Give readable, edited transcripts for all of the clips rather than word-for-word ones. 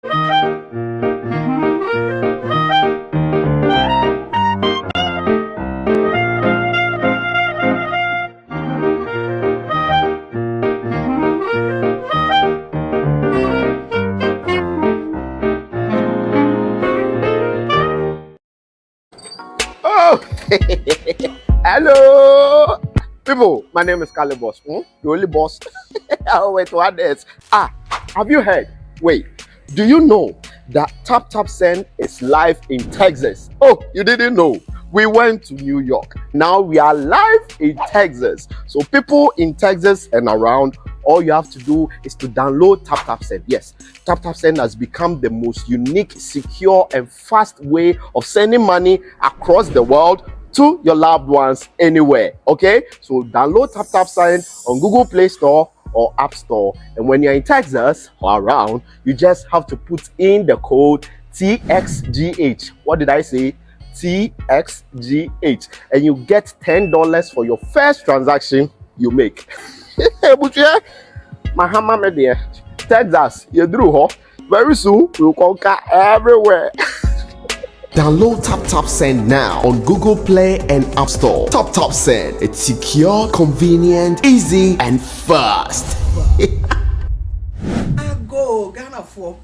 Oh, hello, people. My name is Kali Boss. The only boss. Oh, wait, what else? Have you heard? Wait, do you know that Tap Tap Send is live in Texas? Oh, you didn't know? We went to New York. Now we are live in Texas. So people in Texas and around, all you have to do is to download Tap Tap Send. Yes, Tap Tap Send has become the most unique, secure, and fast way of sending money across the world to your loved ones anywhere. Okay, so download Tap Tap Send on Google Play Store or App Store, and when you're in Texas or around, you just have to put in the code TXGH. What did I say? TXGH, and you get $10 for your first transaction you make. But yeah, Mahama media, Texas, you drew huh? Very soon we'll conquer everywhere. Download Tap Tap Send now on Google Play and App Store. Tap Tap Send, it's secure, convenient, easy, and fast. I go Ghana for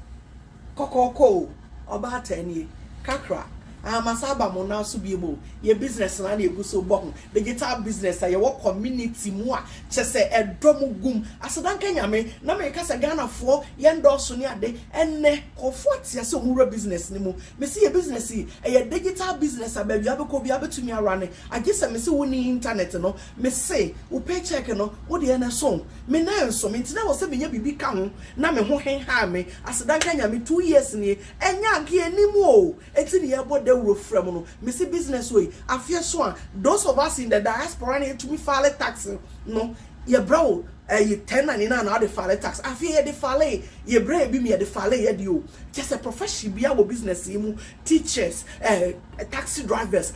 Coco about 10 years. Kakra. Masaba mo na so biemo ye business na na egu so bohun digital business ye wo community mu a chese edom gum asedanka nyame na me ka se Ghana fo ye ndorso ni ade enne kofo atia se omura business ni mu me se ye business ye digital business ababi abeko bi abetumi arane agese me se woni internet no me se wo paycheck no wo de na so me na enso me ntina wo se me nya bibi ka ho na me ho henha me asedanka nyame 2 years ni enya anke animu o eti ne ye bod from no me see business way afia so those of us in the diaspora need to me file tax no ye bro you 1099 na the file tax afia ye file ye bra bi me ye file ye di o just a profession bia wo business mu teachers taxi drivers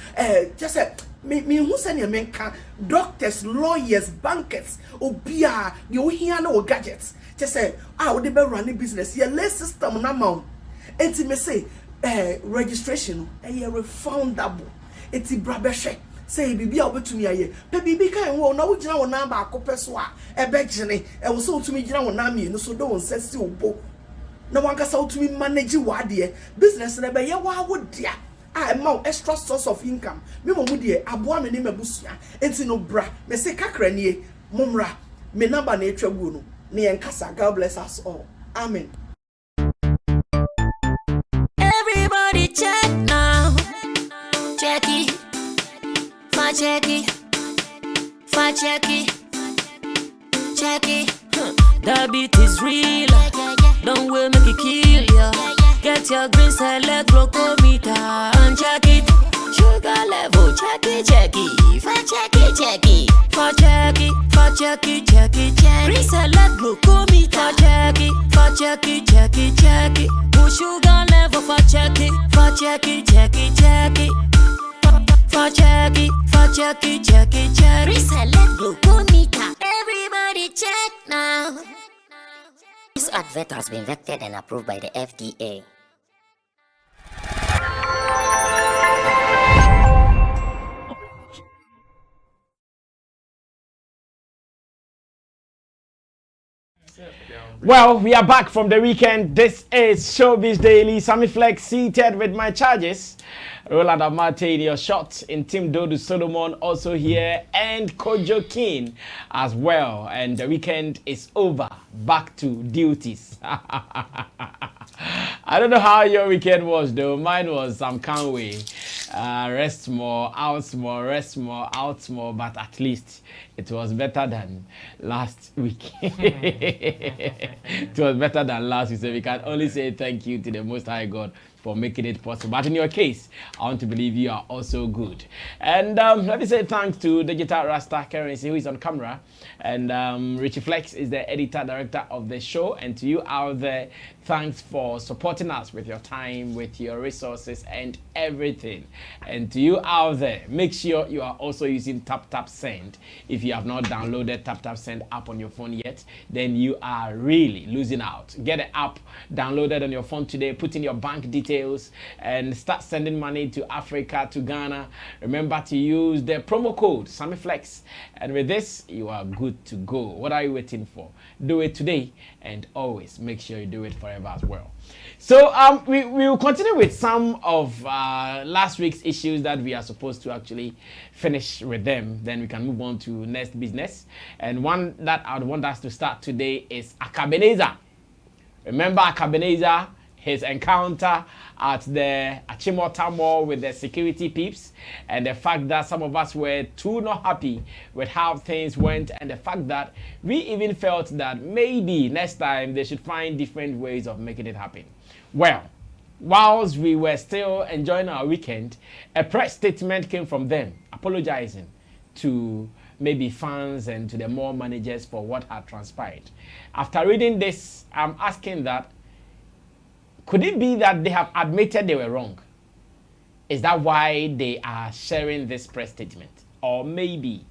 just me who send your menka doctors lawyers bankers obia the ohia na o gadgets just say we dey be running business ye lay system na ma enti me say registration refundable. It's brabeshe. Say bibi a obetumi aye. Pe bibi kan wo na wo gina wo na ba akopɛ so a ebegene. E wo so otumi gina wo na me no so do won sesi obo. Na wanka sa otumi manage wade business na be ye wa wo dia. Ma extra source of income. Me mo mu de aboa me ne mabusua. Enti no bra. Me se kakra nie. Momra. Me number na etwa gu no. Ne yenkasa. God bless us all. Amen. Check now, check it, fine check it, fine check it, check it. That beat is real, don't wait make it kill ya. Get your green select glucometer and check it. Sugar level, check it, fine check it, fine check it, fine check it, check it. Green select glucometer, check it, check it. Sugar level for check it, check it. For check it. Reselect glucometer. Everybody check now. This advert has been vetted and approved by the FDA. Well, we are back from the weekend. This is Showbiz Daily. Sammy Flex seated with my charges. Roland Amate, your shots in Team Dodu Solomon also here, and Kojo King as well. And the weekend is over. Back to duties. I don't know how your weekend was though. Mine was can't wait. Rest more, out more, rest more, out more, but at least it was better than last week. It was better than last week, so we can only say thank you to the Most High God for making it possible. But in your case, I want to believe you are also good. And let me say thanks to Digital Rasta Currency, who is on camera, and Richie Flex is the editor director of the show. And to you out there, thanks for supporting us with your time, with your resources, and everything. And to you out there, make sure you are also using Tap Send. If you have not downloaded Tap Send app on your phone yet, then you are really losing out. Get the app downloaded on your phone today, put in your bank details, and start sending money to Africa, to Ghana. Remember to use the promo code SammyFlex, and with this, you are good to go. What are you waiting for? Do it today, and always make sure you do it forever as well. So we will continue with some of last week's issues that we are supposed to actually finish with them. Then we can move on to next business. And one that I would want us to start today is Akabenezer. Remember Akabenezer, his encounter at the Achimota Mall with the security peeps, and the fact that some of us were too not happy with how things went, and the fact that we even felt that maybe next time they should find different ways of making it happen. Well, whilst we were still enjoying our weekend, a press statement came from them apologizing to maybe fans and to the mall managers for what had transpired. After reading this, I'm asking that, could it be that they have admitted they were wrong? Is that why they are sharing this press statement? Or maybe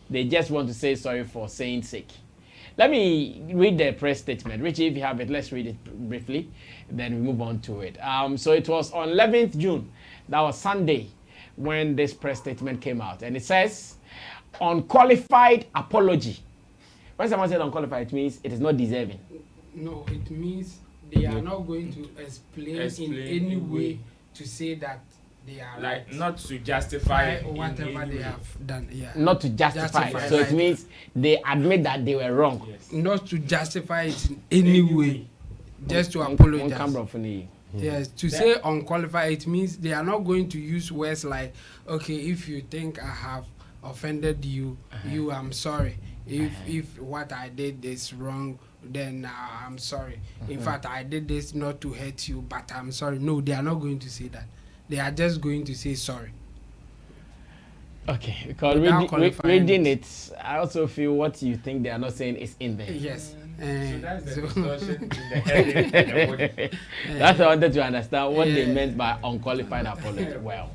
they just want to say sorry for saying sake? Let me read the press statement. Richie, if you have it, let's read it briefly. Then we move on to it. So it was on 11th June. That was Sunday when this press statement came out. And it says, unqualified apology. When someone says unqualified, it means it is not deserving. No, it means they are not going to explain in any way to say that they are like right. not to justify whatever they have done. Yeah. Not to justify. So right. it means they admit that they were wrong. Yes. Not to justify it in any way. Just to One apologize. camera for me. Yes, to say unqualified, it means they are not going to use words like, okay, if you think I have offended you, I'm sorry. If what I did is wrong, then I'm sorry. In fact, I did this not to hurt you, but I'm sorry. No, they are not going to say that. They are just going to say sorry. Okay, because reading it, I also feel what you think they are not saying is in there. Yes. So that's the distortion in the heading and the body. That's what I wanted to understand what they meant by unqualified apology. Well,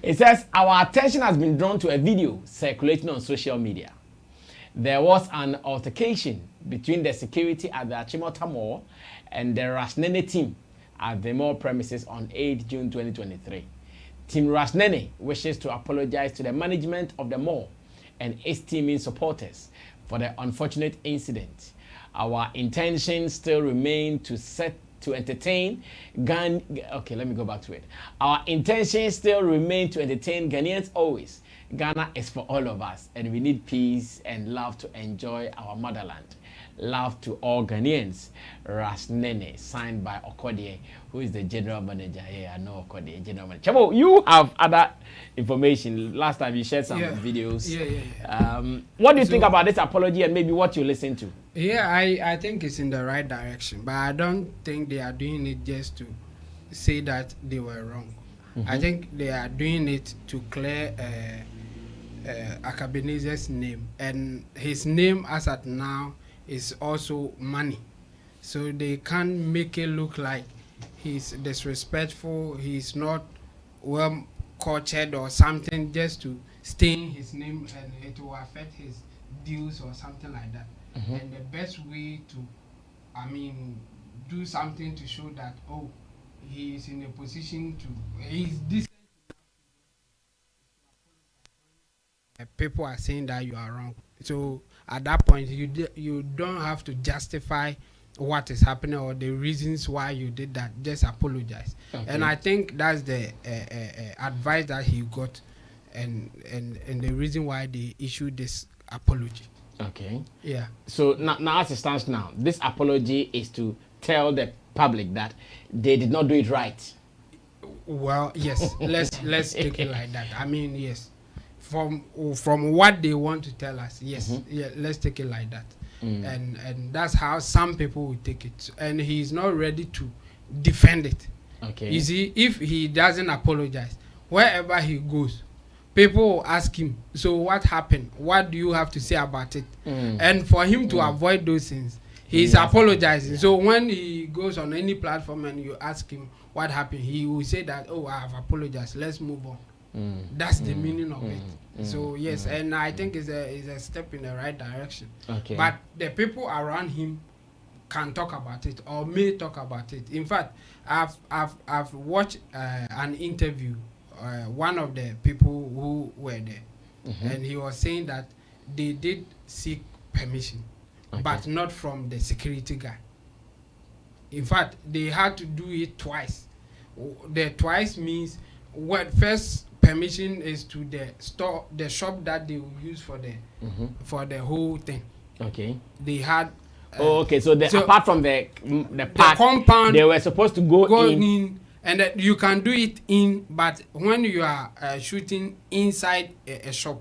it says, our attention has been drawn to a video circulating on social media. There was an altercation between the security at the Achimota Mall and the Rashnene team at the mall premises on 8 June 2023. Team Rashnene wishes to apologize to the management of the mall and its teaming supporters for the unfortunate incident. Our intentions still remain to entertain okay, let me go back to it. Our intentions still remain to entertain Ghanaians always. Ghana is for all of us, and we need peace and love to enjoy our motherland. Love to all Ghanaians. Rashnene, signed by Okodie, who is the general manager. Yeah, I know Okodie, general manager. Chabo, you have other information. Last time you shared some videos. What do you think about this apology and maybe what you listen to? Yeah, I think it's in the right direction, but I don't think they are doing it just to say that they were wrong. I think they are doing it to clear Akabenezer's name, and his name as at now is also money, so they can't make it look like he's disrespectful, he's not well cultured or something, just to stain his name and it will affect his deals or something like that. And the best way to, do something to show that, oh, he is in a position to, he's decent. People are saying that you are wrong. So at that point, you don't have to justify what is happening or the reasons why you did that. Just apologize. And I think that's the advice that he got, and the reason why they issued this apology. Okay. Yeah. So now as it stands now, this apology is to tell the public that they did not do it right. Well, yes. let's take it like that. Yes. From what they want to tell us, yes. Yeah, let's take it like that. And that's how some people will take it. And he's not ready to defend it. Okay. You see, if he doesn't apologize, wherever he goes, people will ask him, so what happened? What do you have to say about it? And for him to avoid those things, he's apologizing. So when he goes on any platform and you ask him what happened, he will say that, oh, I have apologized, let's move on. That's the meaning of it. So yes, and I think it's a step in the right direction. Okay. But the people around him can talk about it or may talk about it. In fact, I've watched an interview, one of the people who were there, and he was saying that they did seek permission, but not from the security guy. In fact, they had to do it twice. The twice means what first permission is to the store, the shop that they will use for the whole thing. Okay. They had. Okay, so apart from the park, compound, they were supposed to go in, and you can do it in, but when you are shooting inside a shop,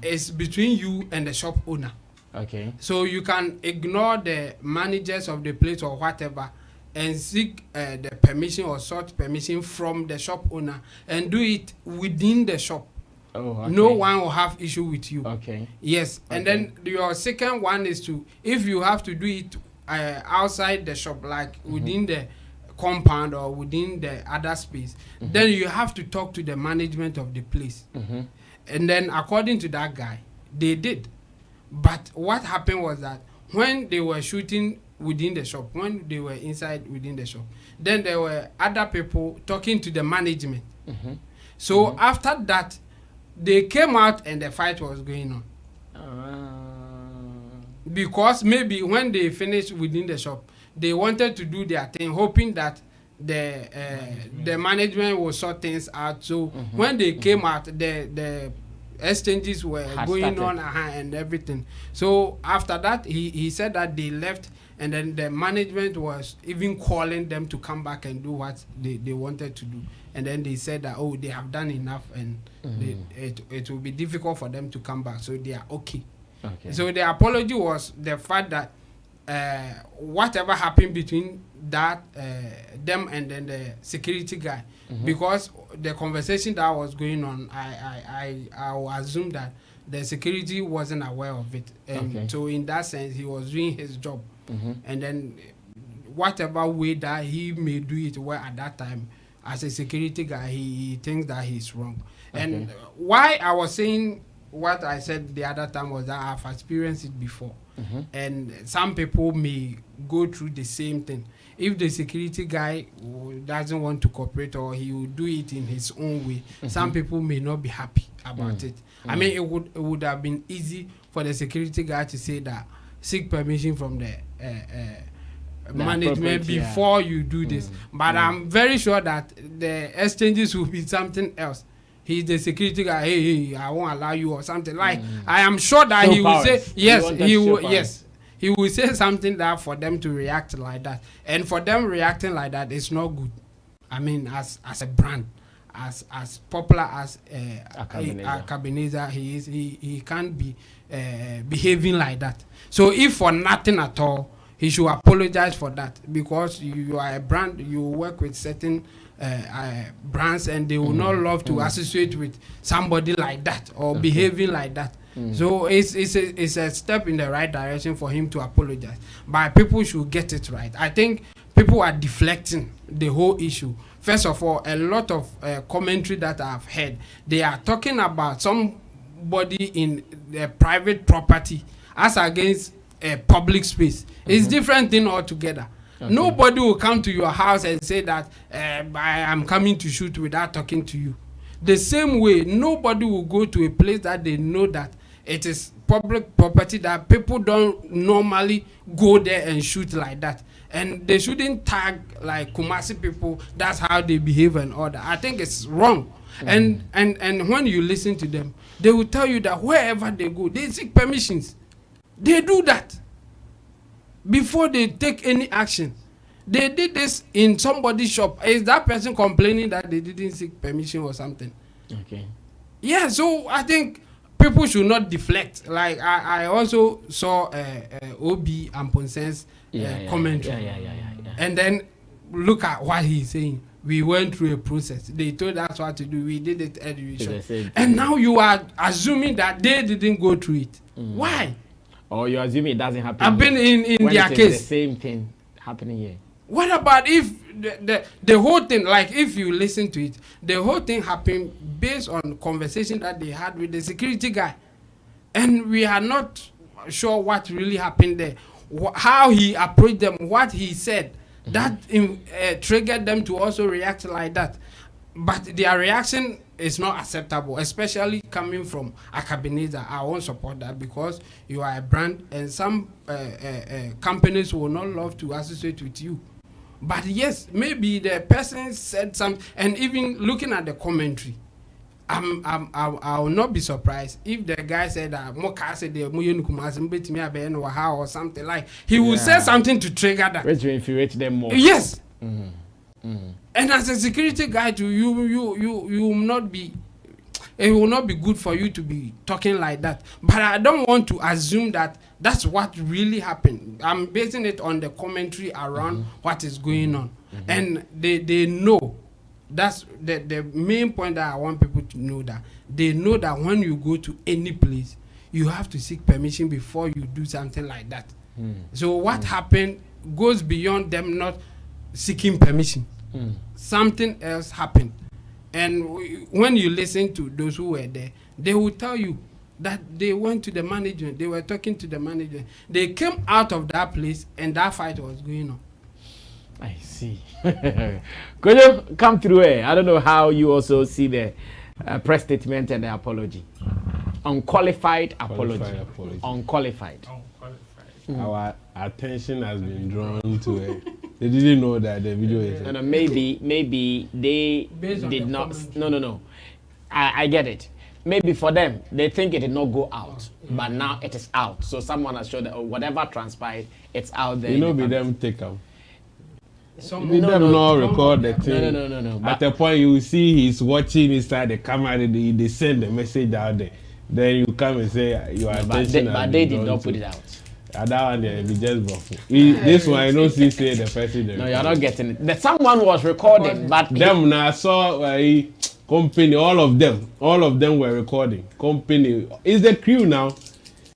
it's between you and the shop owner. Okay. So you can ignore the managers of the place or whatever and seek the permission or sort permission from the shop owner and do it within the shop. Oh, okay. No one will have issue with you. Okay. Yes, and then your second one is to, if you have to do it outside the shop, like within the compound or within the other space, then you have to talk to the management of the place. And then according to that guy, they did. But what happened was that when they were shooting within the shop, when they were inside within the shop, then there were other people talking to the management. So after that, they came out and the fight was going on. Because maybe when they finished within the shop, they wanted to do their thing, hoping that the management will sort things out. So when they came out, the exchanges were going on and everything. So after that, he said that they left, and then the management was even calling them to come back and do what they wanted to do. And then they said that, oh, they have done enough, and it will be difficult for them to come back, so they are okay. So the apology was the fact that whatever happened between that them and then the security guy, because the conversation that was going on, I will assume that the security wasn't aware of it, and so in that sense he was doing his job, and then whatever way that he may do it well at that time, as a security guy, he thinks that he's wrong. And why I was saying what I said the other time was that I've experienced it before. And some people may go through the same thing. If the security guy doesn't want to cooperate, or he will do it in his own way, some people may not be happy about it. I mean, it would have been easy for the security guy to say that, seek permission from the management before you do this. But I'm very sure that the exchanges will be something else. He's the security guy. Hey, I won't allow you, or something like. I am sure that he will say yes. He will He will say something that for them to react like that, and for them reacting like that is not good. I mean, as a brand, as popular as Akabenezer he is, he can't be behaving like that. So if for nothing at all, he should apologize for that, because you are a brand, you work with certain brands, and they will not love to associate with somebody like that or behaving like that. So it's a step in the right direction for him to apologize, but people should get it right. I think people are deflecting the whole issue. First of all, a lot of commentary that I've heard, they are talking about somebody in a private property as against a public space. It's different thing altogether. Nobody will come to your house and say that I am coming to shoot without talking to you. The same way, nobody will go to a place that they know that it is public property, that people don't normally go there and shoot like that. And they shouldn't tag like Kumasi people, that's how they behave and all that. I think it's wrong. And when you listen to them, they will tell you that wherever they go, they seek permissions. They do that before they take any action. They did this in somebody's shop. Is that person complaining that they didn't seek permission or something? Okay. Yeah, so I think people should not deflect. Like I also saw OB and Ponsen's commentary. Yeah. And then look at what he's saying. we went through a process. They told us what to do. We did it anyway. It's the same And thing. now you are assuming that they didn't go through it. Why? Or you assume it doesn't happen. I've been here. in When their it is case. the same thing happening here. What about if the whole thing, like if you listen to it, the whole thing happened based on conversation that they had with the security guy, and we are not sure what really happened there, how he approached them, what he said, that triggered them to also react like that. But their reaction is not acceptable, especially coming from Akabenezer. I won't support that because you are a brand, and some companies will not love to associate with you. But yes, maybe the person said something, and even looking at the commentary, I will not be surprised if the guy said that or something like he will say something to trigger that. Which will infuriate them more. Yes. And as a security guy, too, you will not be. It will not be good for you to be talking like that. But I don't want to assume that that's what really happened. I'm basing it on the commentary around what is going on, and they know. That's the main point that I want people to know, that they know that when you go to any place, you have to seek permission before you do something like that. So what happened goes beyond them not seeking permission. Something else happened. And when you listen to those who were there, they will tell you that they went to the management, they were talking to the management. They came out of that place and that fight was going on. I see. Could you come through here? I don't know how you also see the press statement and the apology. Unqualified apology. Unqualified. Our attention has been drawn to it. They didn't know that the video is. No, maybe they Based on did the not. commentary. No. I get it. Maybe for them, they think it did not go out, but now it is out. So someone has showed that whatever transpired, it's out there. You know, be them take them. Some Let them not record the thing. No. At a point, you see he's watching inside the camera. They send the message out there. Then you come and say your attention. But they did not put it out. That one they be just buffing. This one I don't see say the person. No, you're not getting it. Someone was recording, but them now saw company. All of them were recording. Company is the crew now.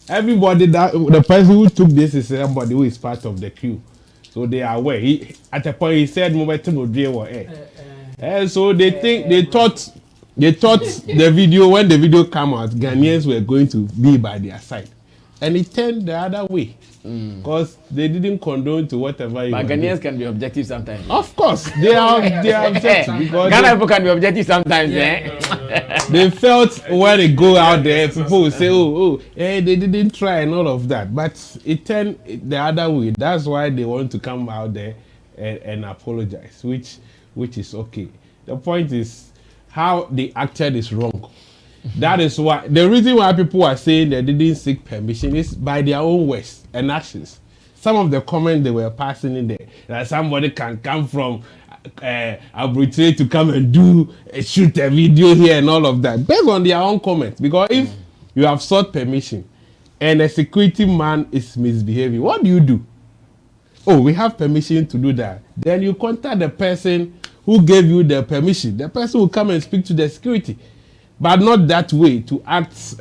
Everybody that the person who took this is somebody who is part of the crew. So they are aware. At a point he said momentum will be aware. And so they thought the video, when the video came out, Ghanaians were going to be by their side. And it turned the other way. Because they didn't condone to whatever you. But Ghanaians can be objective sometimes. Of course, they are objective because Ghana people can be objective sometimes. they felt when they go out there, people will say, they didn't try and all of that. But it turned the other way. That's why they want to come out there and apologize, which is okay. The point is how they acted is wrong. That is why the reason why people are saying they didn't seek permission is by their own words and actions. Some of the comments they were passing in there, that somebody can come from Abuja to come and shoot a video here and all of that, based on their own comments. Because if you have sought permission and a security man is misbehaving, what do? Oh, we have permission to do that. Then you contact the person who gave you the permission. The person will come and speak to the security. But not that way, to act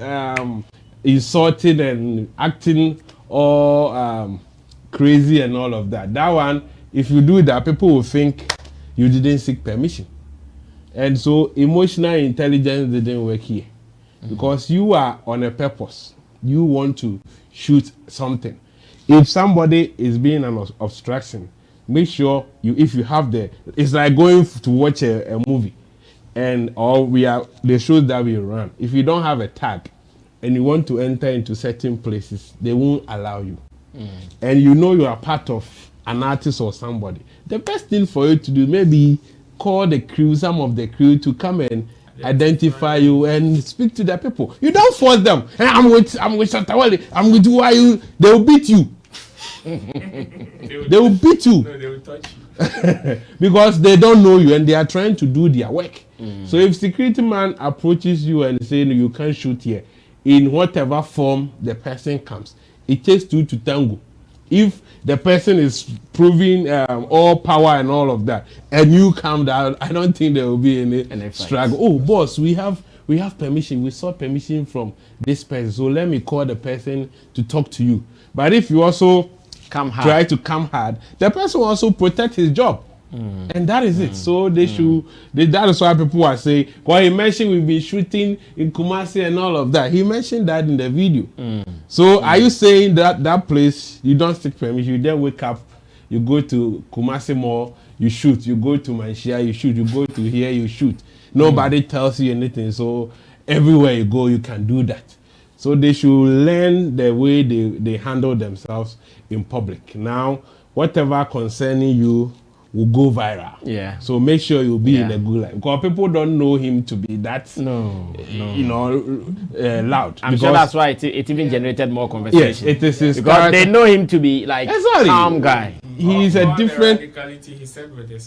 insulting and acting all crazy and all of that. That one, if you do that, people will think you didn't seek permission. And so emotional intelligence didn't work here. Because you are on a purpose. You want to shoot something. If somebody is being an obstruction, make sure if you have it's like going to watch a movie. And the shows that we run, if you don't have a tag and you want to enter into certain places, they won't allow you. And you are part of an artist or somebody. The best thing for you to do, maybe call the crew, some of the crew, to come and identify you and speak to the people. You don't force them. Hey, I'm with Shatta Wale. I'm with you. They will beat you. They will beat you. No, they will touch you. Because they don't know you and they are trying to do their work. So if security man approaches you and say you can't shoot here, in whatever form the person comes, it takes two to tango. if the person is proving all power and all of that, and you come down, I don't think there will be any struggle. Oh, boss, we have permission. We sought permission from this person, so let me call the person to talk to you. But if you also try to come hard, the person will also protect his job. And that is it. So they should. That is why people are saying. Because he mentioned we've been shooting in Kumasi and all of that. He mentioned that in the video. So are you saying that place you don't seek permission? You then wake up, you go to Kumasi Mall, you shoot. You go to Manshia, you shoot. You go to here, you shoot. Nobody tells you anything. So everywhere you go, you can do that. So they should learn the way they handle themselves in public. Now, whatever concerning you will go viral. Yeah. So make sure you'll be in a good life. Because people don't know him to be that, loud. I'm sure that's why it even generated more conversation. Yes, it is his because they know him to be like calm guy. He's a different.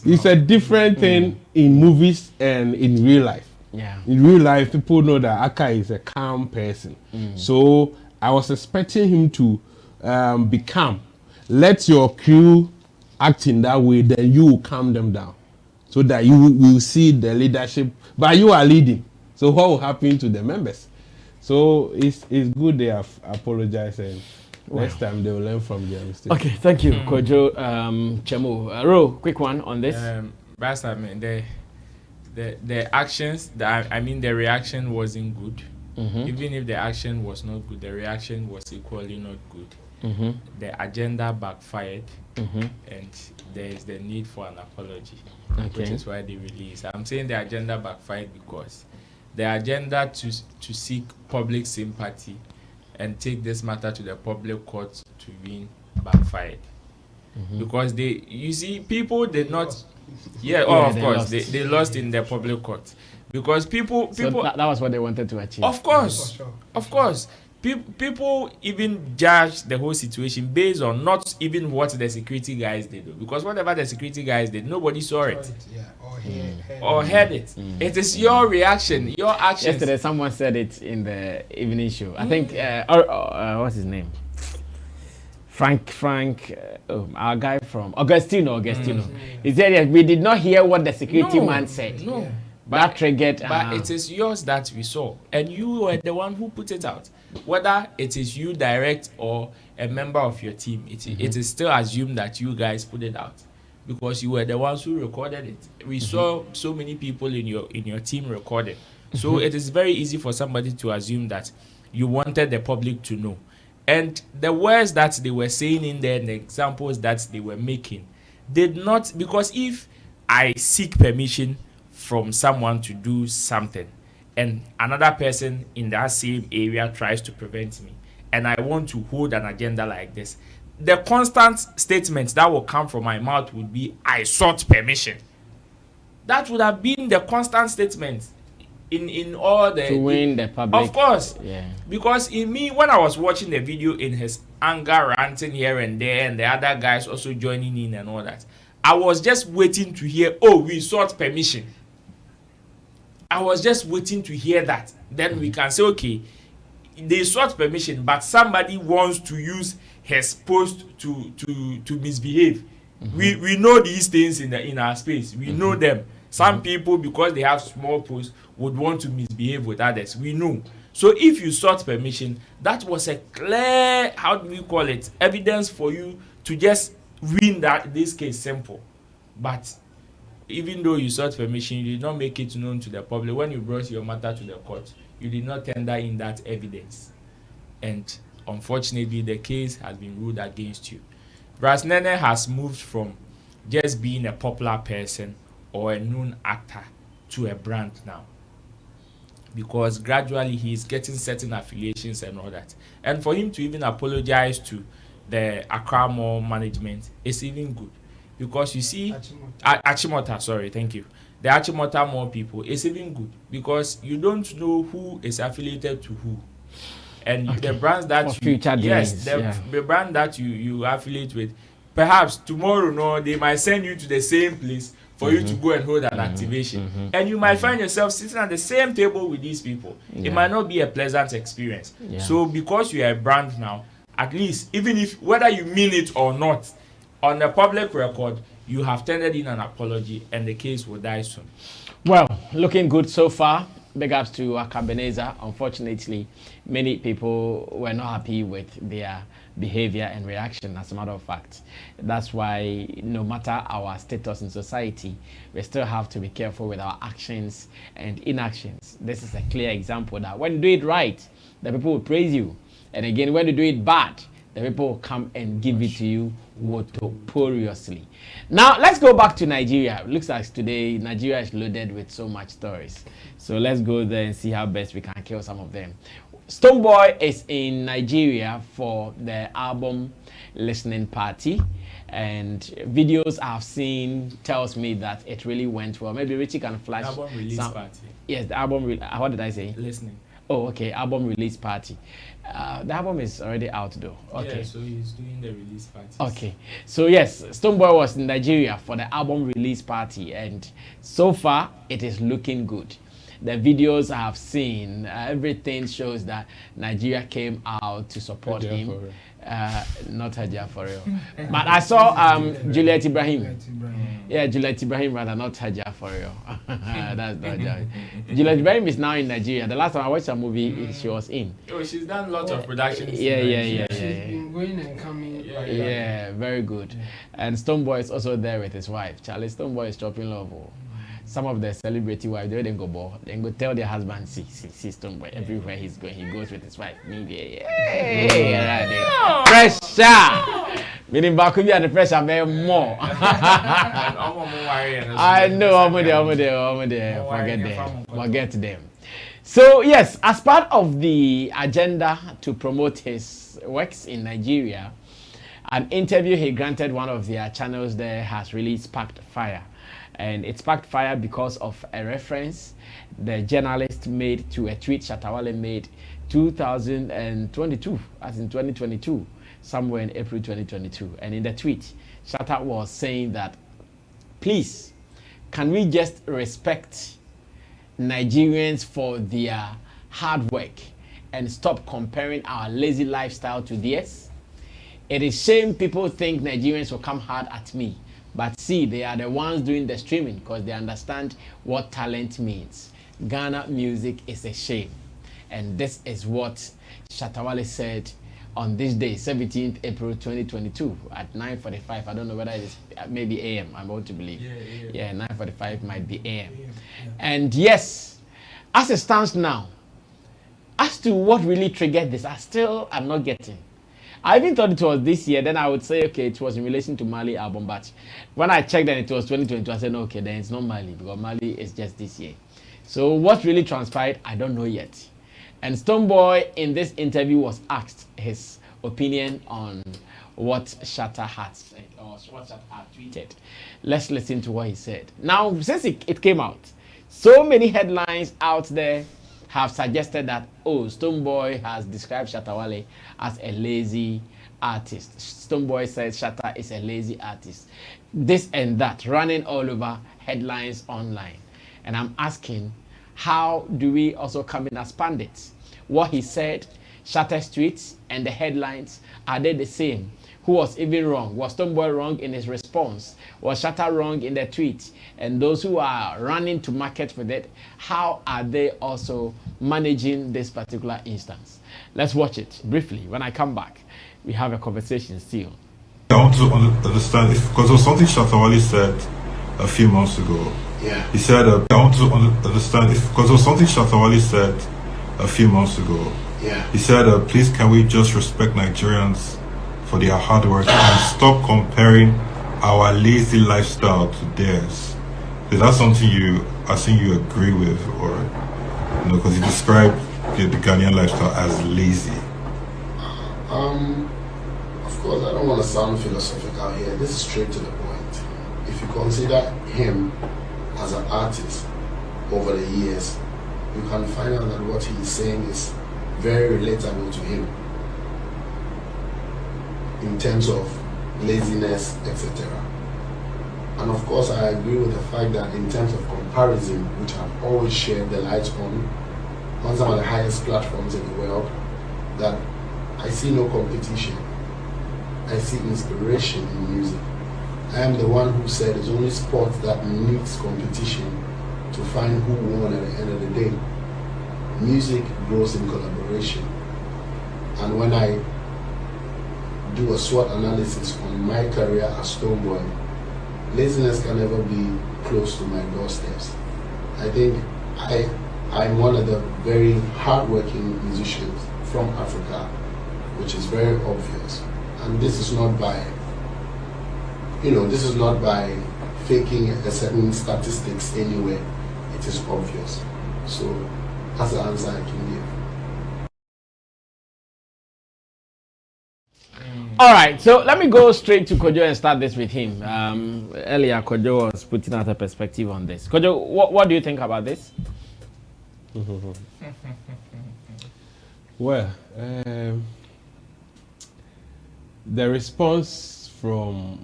He's a different thing in movies and in real life. Yeah. In real life, people know that Aka is a calm person. So I was expecting him to be calm. Let your crew act in that way, then you will calm them down, so that you will see the leadership. But you are leading. So what will happen to the members? So it's good they have apologized, and next time they will learn from their mistakes. Okay, thank you, Kojo. Chemo, Ro, quick one on this. I mean, the actions, the reaction wasn't good. Even if the action was not good, the reaction was equally not good. The agenda backfired, and there is the need for an apology, which is why they released. I'm saying the agenda backfired because the agenda to seek public sympathy and take this matter to the public court to win backfired. Because people did not. Of course, they lost in the public court because people. So that was what they wanted to achieve. Of course. People even judge the whole situation based on not even what the security guys did, because whatever the security guys did, nobody saw it. Or heard it. It is your reaction, your actions. Yesterday, someone said it in the evening show. I think, what's his name? Frank, our guy from Augustino. He said that we did not hear what the security man said. No. That triggered. But it is yours that we saw, and you were the one who put it out. Whether it is you direct or a member of your team, it is still assumed that you guys put it out because you were the ones who recorded it. We saw so many people in your team recorded, so it is very easy for somebody to assume that you wanted the public to know. And the words that they were saying in there, and the examples that they were making, did not, because if I seek permission from someone to do something and another person in that same area tries to prevent me and I want to hold an agenda like this, the constant statements that will come from my mouth would be, I sought permission. That would have been the constant statement in all the... To win the public. Of course. Yeah. Because in me, when I was watching the video in his anger, ranting here and there, and the other guys also joining in and all that, I was just waiting to hear, we sought permission. I was just waiting to hear that. Then we can say, okay, they sought permission, but somebody wants to use his post to misbehave. We know these things in our space. We know them. Some people, because they have small posts, would want to misbehave with others. We know. So if you sought permission, that was a clear, how do we call it, evidence for you to just win this case simple. But even though you sought permission, you did not make it known to the public. When you brought your matter to the court, you did not tender in that evidence. And unfortunately, the case has been ruled against you. Brass Nene has moved from just being a popular person or a known actor to a brand now. Because gradually he is getting certain affiliations and all that. And for him to even apologize to the Accra Mall management is even good. Because you see, Achimota, sorry, thank you. The Achimota Mall people is even good because you don't know who is affiliated to who. And the brands that the brand that you affiliate with, perhaps tomorrow, they might send you to the same place for you to go and hold an activation. And you might find yourself sitting at the same table with these people. It might not be a pleasant experience. So because you are a brand now, at least, even if whether you mean it or not, on the public record, you have tendered in an apology, and the case will die soon. Well, looking good so far. Big ups to Akabenezer. Unfortunately, many people were not happy with their behavior and reaction, as a matter of fact. That's why no matter our status in society, we still have to be careful with our actions and inactions. This is a clear example that when you do it right, the people will praise you. And again, when you do it bad, the people will come and give it to you notoriously. Now, let's go back to Nigeria. It looks like today Nigeria is loaded with so much stories. So let's go there and see how best we can kill some of them. Stonebwoy is in Nigeria for the album listening party, and videos I've seen tells me that it really went well. Maybe Richie can flash Album release party. Yes, the album. What did I say? Listening. Oh, okay. Album release party. The album is already out though. Okay. Yeah, so he's doing the release party. Okay. So yes, Stonebwoy was in Nigeria for the album release party, and so far it is looking good. The videos I have seen, everything shows that Nigeria came out to support him. Not Haja for real. But I saw Juliet Ibrahim. Yeah, Juliet Ibrahim rather, not Haja for real. That's not Haja. Juliet Ibrahim is now in Nigeria. The last time I watched a movie, she was in. Oh, she's done lots of productions. Yeah. She's been going and coming. Yeah, very good. And Stonebwoy is also there with his wife. Charlie Stonebwoy is chopping love. Some of the celebrity wives, they don't go ball. They go tell their husband, see Stonebwoy. Everywhere he's going, he goes with his wife. Pressure! Meaning Bakubi and the pressure very more. I know, I'm there. Forget them. So yes, as part of the agenda to promote his works in Nigeria, an interview he granted one of their channels there has really sparked fire. And it sparked fire because of a reference the journalist made to a tweet Shatta made 2022, as in 2022, somewhere in April 2022. And in the tweet, Shatta was saying that, please, can we just respect Nigerians for their hard work and stop comparing our lazy lifestyle to theirs? It is shame people think Nigerians will come hard at me. But see, they are the ones doing the streaming because they understand what talent means. Ghana music is a shame. And this is what Shatta said on this day, 17th April 2022 at 9:45. I don't know whether it is maybe AM, I'm about to believe. Yeah, 9:45 might be AM. And yes, as it stands now, as to what really triggered this, I still am not getting. I even thought it was this year, then I would say, okay, it was in relation to Mali album, but when I checked and it was 2022, I said, no, okay, then it's not Mali, because Mali is just this year. So what really transpired, I don't know yet. And Stonebwoy in this interview was asked his opinion on what Shatta had said, or what Shatta had tweeted. Let's listen to what he said. Now, since it came out, so many headlines out there have suggested that, oh, Stonebwoy has described Shatta as a lazy artist. Stonebwoy says Shatta is a lazy artist. This and that, running all over headlines online. And I'm asking, how do we also come in as pundits? What he said, Shatta's tweets, and the headlines, are they the same? Who was even wrong? Was Stonebwoy wrong in his response? Was Shatta wrong in the tweet? And those who are running to market with it, how are they also managing this particular instance? Let's watch it briefly. When I come back, we have a conversation still. I want to understand, because there was something Shatta said a few months ago. Yeah. He said, I want to understand, because there was something Shatta said a few months ago. Yeah. He said, please, can we just respect Nigerians for their hard work and stop comparing our lazy lifestyle to theirs? Is that something you agree with, or because he described the Ghanaian lifestyle as lazy? Of course, I don't want to sound philosophical here. This is straight to the point. If you consider him as an artist over the years, you can find out that what he is saying is very relatable to him in terms of laziness, etc. And of course, I agree with the fact that in terms of comparison, which I've always shared the light on some of the highest platforms in the world, that I see no competition. I see inspiration in music. I am the one who said it's only sport that needs competition to find who won at the end of the day. Music grows in collaboration. And when I do a SWOT analysis on my career as Stonebwoy, laziness can never be close to my doorsteps. I think I'm one of the very hardworking musicians from Africa, which is very obvious. And this is not by, this is not by faking a certain statistics anywhere. It is obvious. So that's the answer I can give. All right, so let me go straight to Kojo and start this with him. Earlier, Kojo was putting out a perspective on this. Kojo, what do you think about this? Well, the response from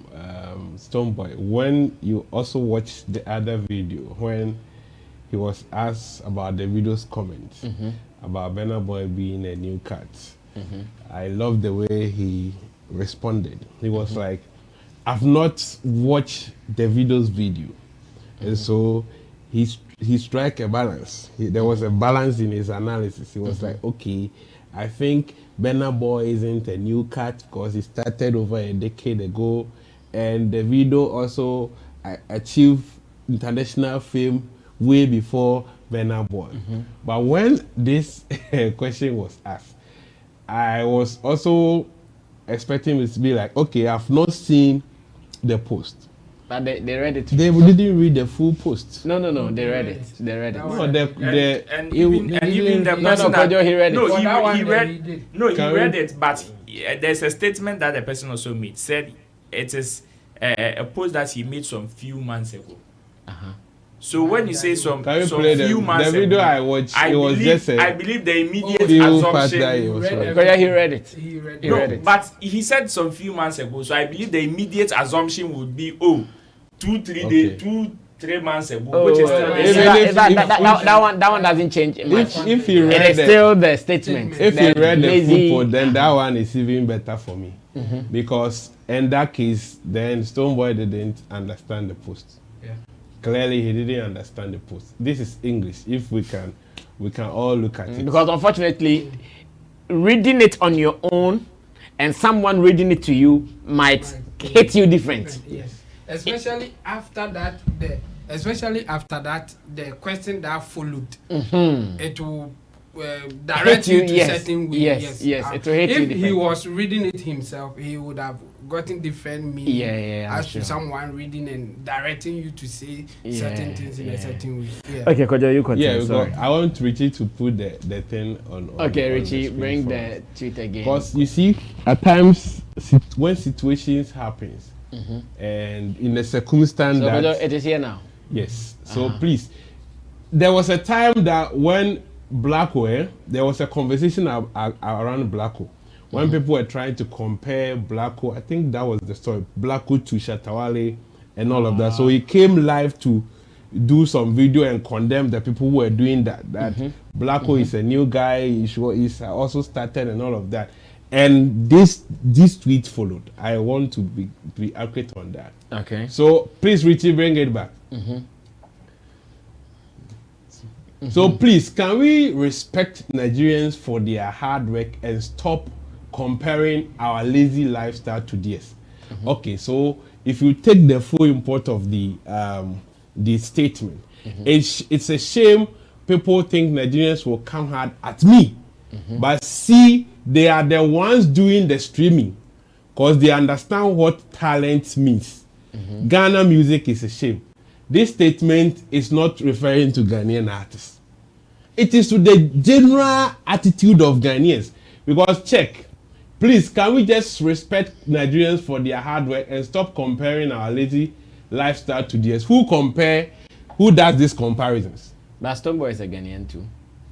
Stonebwoy, when you also watch the other video, when he was asked about the video's comments about Burna Boy being a new cat, I love the way he responded. He was like, I've not watched the video's video. And so he struck a balance. There was a balance in his analysis. He was like, okay, I think Burna Boy isn't a new cat because he started over a decade ago, and the video also achieved international fame way before Burna Boy. But when this question was asked, I was also expecting it to be like, okay, I've not seen the post. But they read it. They didn't read the full post. No, they read it. They read it. No, even the person that he read it. No, he Can read we- it, but there's a statement that the person also made. Said it is a post that he made some few months ago. So when you say some Can you play few months the video ago, I watched? It was just a I believe the immediate few parts that he assumption. was right. Kojo, he read it. He read He No, read it. but he said some few months ago. So I believe the immediate assumption would be 3 months ago, which is still Even that one doesn't change much. If he It read is still the statement. if he read the lazy- full post, then that one is even better for me. Because in that case, then Stonebwoy didn't understand the post. Yeah. Clearly, he didn't understand the post. This is English. If we can all look at it. Because unfortunately, reading it on your own and someone reading it to you might hit you different. Yes. Especially after that, the question that followed, it will direct you to certain way. Yes, it will hit you If he different. was reading it himself, he would have gotten different meaning as sure. to someone reading and directing you to say certain things in a certain way. Yeah. Okay, Kojo, you continue. Yeah, sorry. because I want Richie to put the thing on. Okay, on Richie, screen bring for the us. tweet again. Because you see, at times when situations happens, and in a circumstance So, that Kojo, it is here now. yes, so please, there was a time that when Blacko, there was a conversation around Blacko. When people were trying to compare Blacko, I think that was the story, Blacko to Shatta Wale and all of that. So he came live to do some video and condemn the people who were doing that. That Blacko is a new guy, he's also started and all of that. And this tweet followed. I want to be accurate on that. Okay. So please, Richie, bring it back. So please, can we respect Nigerians for their hard work and stop comparing our lazy lifestyle to theirs? Okay, so if you take the full import of the statement, it's a shame people think Nigerians will come hard at me, but see, they are the ones doing the streaming because they understand what talent means. Ghana music is a shame. This statement is not referring to Ghanaian artists. It is to the general attitude of Ghanaians. Because check, please, can we just respect Nigerians for their hard work and stop comparing our lazy lifestyle to theirs? Who does these comparisons? But Stonebwoy is a Ghanaian too.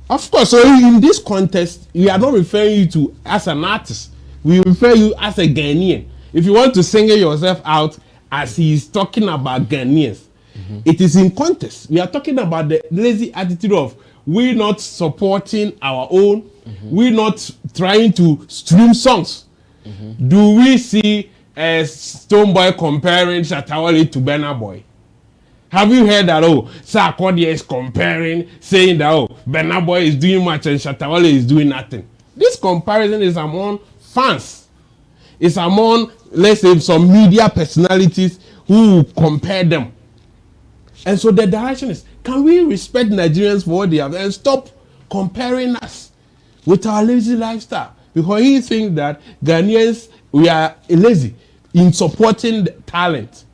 Of course, so in this context, we are not referring you to as an artist. We refer you as a Ghanaian. If you want to single yourself out as he is talking about Ghanaians, it is in context. We are talking about the lazy attitude of we not supporting our own, we not trying to stream songs. Do we see Stonebwoy comparing Shatta Wale to Burna Boy? Have you heard that? Oh, Sarkodie is comparing, saying that Burna Boy is doing much and Shatta Wale is doing nothing. This comparison is among fans. It's among, let's say, some media personalities who compare them. And so the direction is, can we respect Nigerians for what they have and stop comparing us with our lazy lifestyle? Because he thinks that Ghanaians, we are lazy in supporting the talent,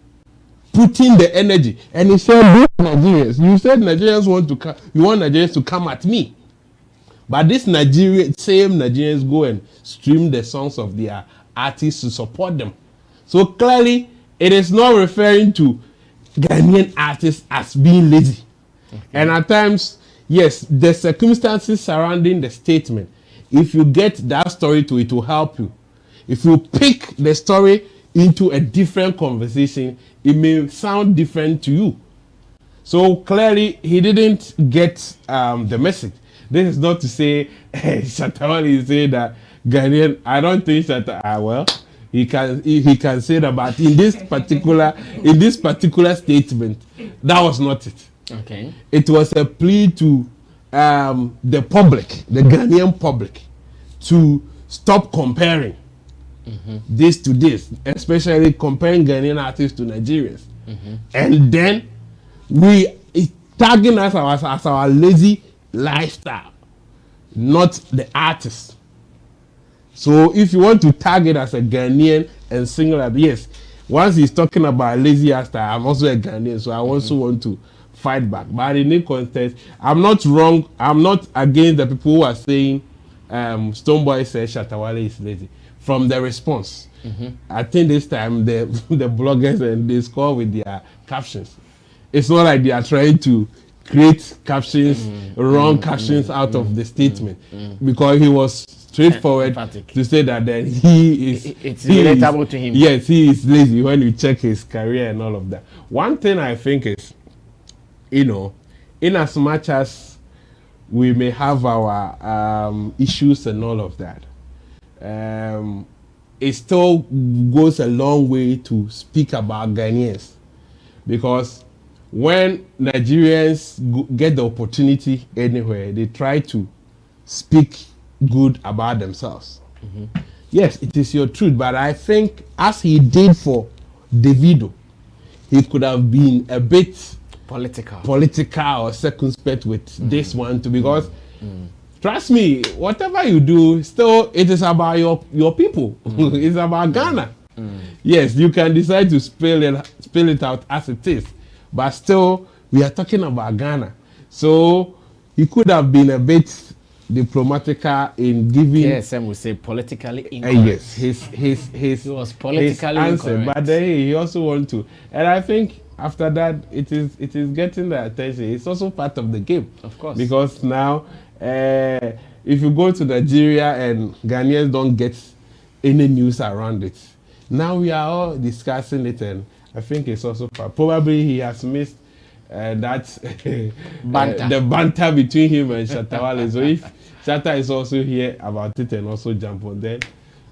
putting the energy. And he said, Nigerians, you said Nigerians want to come, you want Nigerians to come at me. But this same Nigerians go and stream the songs of their artists to support them. So clearly, it is not referring to Ghanaian artists as being lazy. Okay. And at times, yes, the circumstances surrounding the statement, if you get that story to it will help you. If you pick the story into a different conversation, it may sound different to you. So clearly, he didn't get the message. This is not to say Shatta Wale is saying that Ghanaian. I don't think Shatta. Well, he can say that, but in this particular statement, that was not it. Okay. It was a plea to the public, the Ghanaian public, to stop comparing this to this, especially comparing Ghanaian artists to Nigerians. And then tagging us as our lazy lifestyle, not the artist. So if you want to tag it as a Ghanaian and single that, yes, once he's talking about lazy lifestyle, I'm also a Ghanaian, so I also want to fight back. But in this context, I'm not wrong. I'm not against the people who are saying Stonebwoy says Shatta Wale is lazy. From the response, I think this time the bloggers and they score with their captions. It's not like they are trying to create captions, wrong captions out of the statement, because he was straightforward to say that then it's relatable to him. Yes, he is lazy when you check his career and all of that. One thing I think is, in as much as we may have our issues and all of that, it still goes a long way to speak about Ghanaians, because when Nigerians get the opportunity anywhere, they try to speak good about themselves. Yes, it is your truth, but I think as he did for Davido, he could have been a bit political or circumspect with this one too, because trust me, whatever you do, still it is about your people. It's about Ghana. Yes, you can decide to spell it out as it is, but still we are talking about Ghana. So he could have been a bit diplomatical in giving. KSM would say politically incorrect. Yes, he was politically answer, incorrect. but then he also want to, and I think after that it is getting the attention. It's also part of the game, of course, because now if you go to Nigeria and Ghanaians don't get any news around it, now we are all discussing it, and I think it's also probably he has missed the banter between him and Shatta Wale. So if Shatta is also here about it and also jump on, then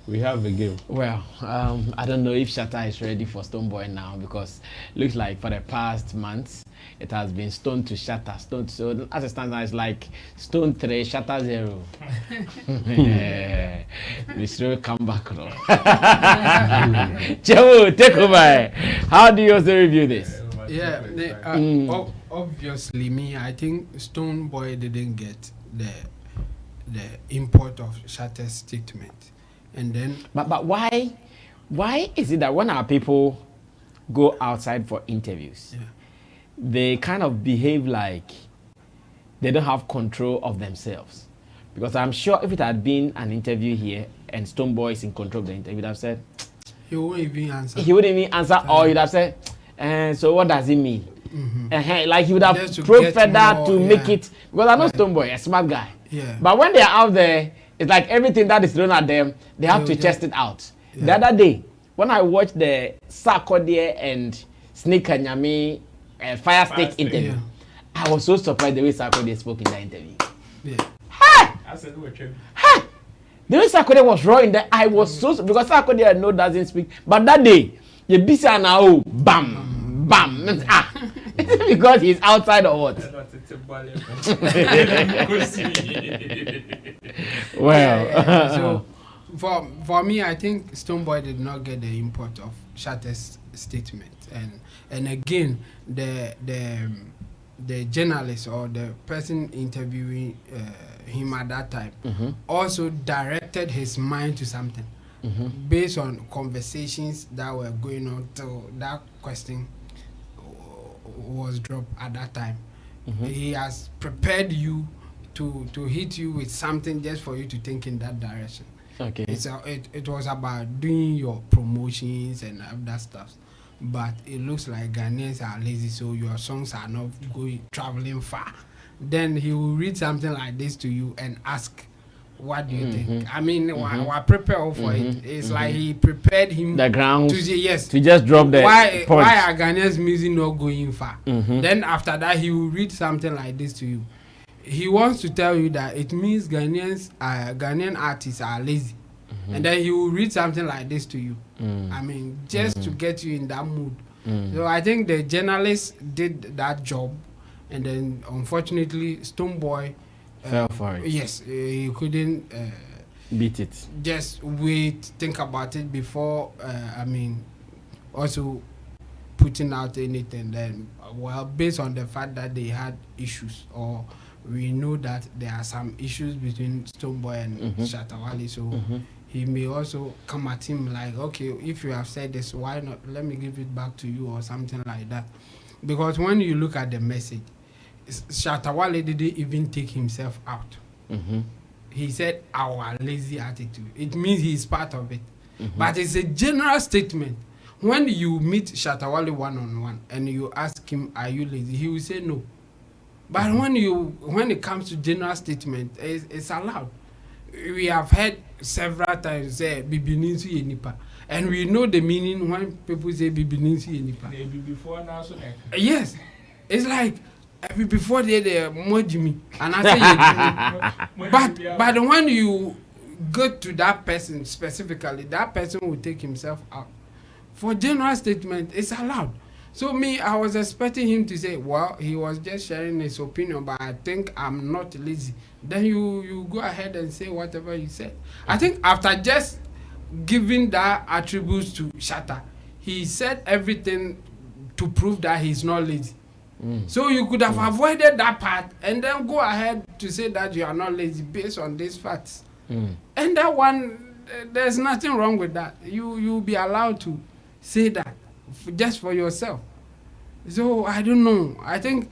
we have a game. Well, I don't know if Shatta is ready for Stonebwoy now, because looks like for the past months it has been Stone to Shatta. So as it stands now, it's like Stone 3, Shatta 0. We still come back now. Chewo, take over. How do you also review this? Yeah, obviously me, I think Stonebwoy didn't get the import of Shatta's statement. And then but why is it that when our people go outside for interviews, they kind of behave like they don't have control of themselves? Because I'm sure if it had been an interview here and Stonebwoy is in control of the interview, he'd have said he wouldn't even answer. He wouldn't even answer, or he'd have said, so what does it mean? Like he would have probed further to make it, because I know Stonebwoy, a smart guy. Yeah. But when they're out there, it's like everything that is thrown at them, they have to test it out. Yeah. The other day, when I watched the Sarkodie and Snake Nyame Fire Stick interview, I I was so surprised the way Sarkodie spoke in that interview. Yeah. I said, we're tripping. The way Sarkodie was raw in that, I was so because Sarkodie I know doesn't speak, but that day, you busy now, bam, bam, because he's outside or what? Well, so for me, I think Stonebwoy did not get the import of Shatta's statement, and again, the journalist or the person interviewing him at that time also directed his mind to something based on conversations that were going on till that question was dropped at that time. He has prepared you to hit you with something just for you to think in that direction. okay. It was about doing your promotions and other stuff, but it looks like Ghanaians are lazy, so your songs are not traveling far. Then he will read something like this to you and ask, what do you think? I mean, we're prepared for it. It's like he prepared him The ground to say yes. to just drop the Why points. are Ghanaians music not going far? Then after that, he will read something like this to you. He wants to tell you that it means Ghanaian artists are lazy. And then he will read something like this to you. I mean, just to get you in that mood. So I think the journalist did that job, and then unfortunately Stonebwoy fell for it. Yes, he couldn't Beat it. just wait, think about it before. I mean, also putting out anything. Then, well, based on the fact that they had issues, or we know that there are some issues between Stonebwoy and Shatta Wale, so he may also come at him like, okay, if you have said this, why not? Let me give it back to you or something like that. Because when you look at the message, Shatta Wale didn't even take himself out. He said our lazy attitude. It means he's part of it. But it's a general statement. When you meet Shatta Wale one-on-one and you ask him, are you lazy? He will say no. But when it comes to general statement, it's allowed. We have heard several times say Bibininsu Yenipa. And we know the meaning when people say Bibininsu Yenipa. Maybe before now, so Yes. It's like before they Mojimi. And I say but when you go to that person specifically, that person will take himself out. For general statement, it's allowed. So me, I was expecting him to say, well, he was just sharing his opinion, but I think I'm not lazy. Then you go ahead and say whatever you said. I think after just giving that attributes to Shatta, he said everything to prove that he's not lazy. So you could have avoided that part and then go ahead to say that you are not lazy based on these facts. And that one, there's nothing wrong with that. You'll be allowed to say that just for yourself. So I don't know. I think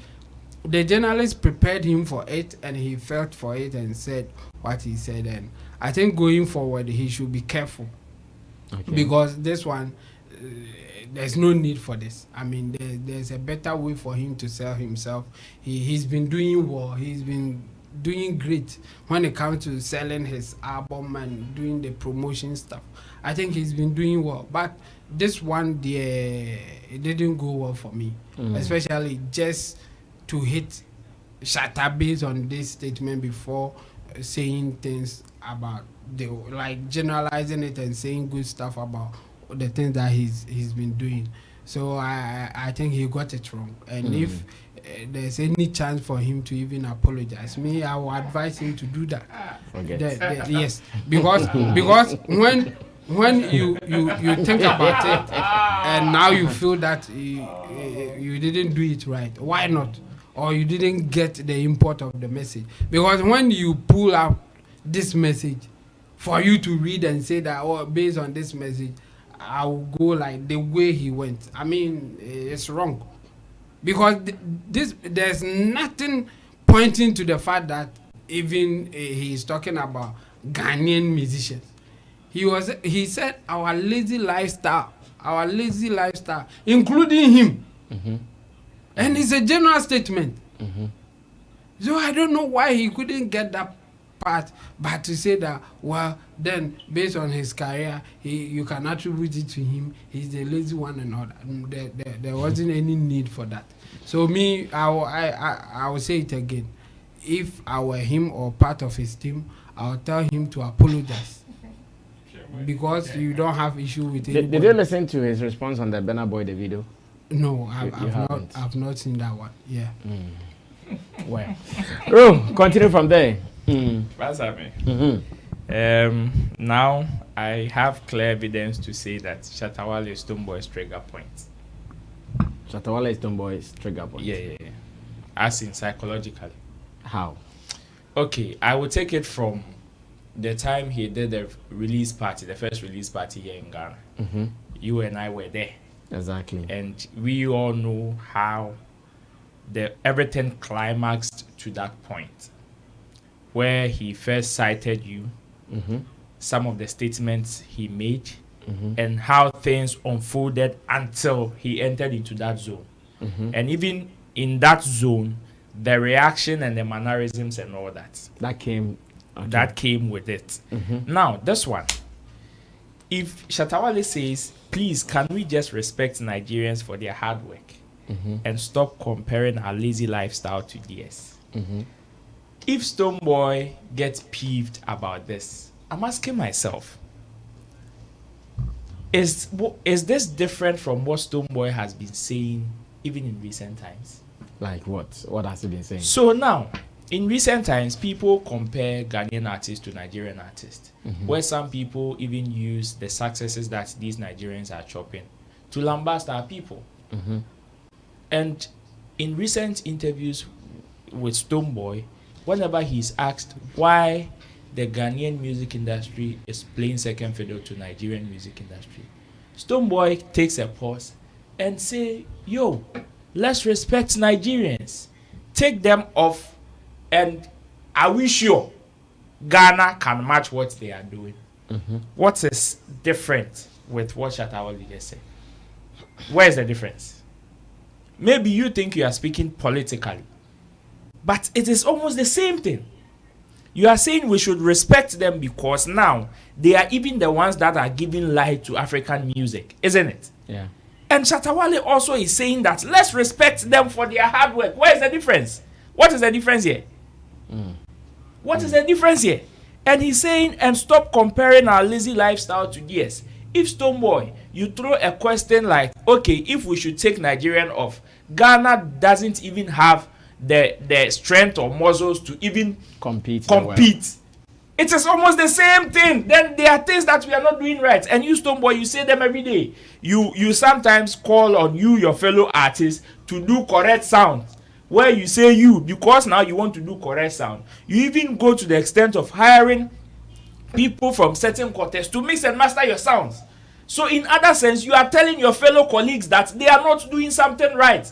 the journalist prepared him for it and he felt for it and said what he said. And I think going forward, he should be careful. Because this one, there's no need for this. I mean, there's a better way for him to sell himself. He's been doing well. He's been doing great when it comes to selling his album and doing the promotion stuff. I think he's been doing well. But this one, it didn't go well for me. Especially just to hit Shatta based on this statement before saying things about like generalizing it and saying good stuff about the things that he's been doing. So I think he got it wrong. And if there's any chance for him to even apologize, I will advise him to do that. Yes, because when you think about it and now you feel that you didn't do it right, why not? Or you didn't get the import of the message. Because when you pull out this message for you to read and say that, oh, based on this message, I will go like the way he went. I mean, it's wrong. Because there's nothing pointing to the fact that even he's talking about Ghanaian musicians. He said our lazy lifestyle, including him. And it's a general statement. So I don't know why he couldn't get that part, but to say that, well, then based on his career, you can attribute it to him. He's the lazy one and all that. There wasn't any need for that. So me, I will say it again. If I were him or part of his team, I will tell him to apologize. Because you don't have issue with it. Did you listen to his response on the Burna Boy the video? No, I've not seen that one. Yeah. Well, continue from there. What's happening? Now I have clear evidence to say that Shatta Wale is Stonebwoy's trigger point. Shatta Wale is Stonebwoy's trigger point. Yeah. As in psychologically. How? Okay, I will take it from the time he did the release party, the first release party here in Ghana. You and I were there. Exactly. And we all know how everything climaxed to that point where he first cited you, some of the statements he made, and how things unfolded until he entered into that zone. And even in that zone, the reaction and the mannerisms and all that came with it. Now, this one, if Shatta Wale says, please, can we just respect Nigerians for their hard work and stop comparing our lazy lifestyle to theirs? If Stonebwoy gets peeved about this, I'm asking myself, is this different from what Stonebwoy has been saying even in recent times? Like what? What has he been saying? So now, in recent times, people compare Ghanaian artists to Nigerian artists, where some people even use the successes that these Nigerians are chopping to lambast our people. And in recent interviews with Stonebwoy, whenever he's asked why the Ghanaian music industry is playing second fiddle to Nigerian music industry, Stonebwoy takes a pause and say, yo, let's respect Nigerians. Take them off, and are we sure Ghana can match what they are doing? What is different with what Shatta Wale just said? Where is the difference? Maybe you think you are speaking politically, but it is almost the same thing. You are saying we should respect them because now they are even the ones that are giving life to African music, isn't it? Yeah. And Shatta Wale also is saying that let's respect them for their hard work. Where is the difference? What is the difference here? What is the difference here? And he's saying, and stop comparing our lazy lifestyle to theirs. If Stonebwoy, you throw a question like, okay, if we should take Nigerian off, Ghana doesn't even have the strength or muscles to even compete. It is almost the same thing. Then there are things that we are not doing right. And you, Stonebwoy, you say them every day. You sometimes call on your fellow artists to do correct sound. Where you say because now you want to do correct sound. You even go to the extent of hiring people from certain quarters to mix and master your sounds. So in other sense, you are telling your fellow colleagues that they are not doing something right.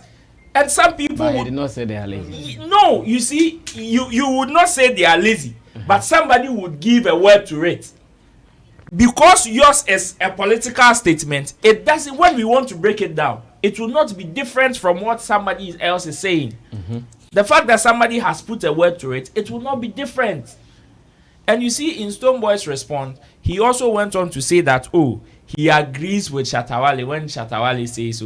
And some people... But he did not say they are lazy. No, you see, you would not say they are lazy. But somebody would give a word to it. Because yours is a political statement, it doesn't, when we want to break it down, it will not be different from what somebody else is saying. The fact that somebody has put a word to it, it will not be different. And you see, in Stonebwoy's response, he also went on to say that, he agrees with Shatta Wale when Shatta Wale says,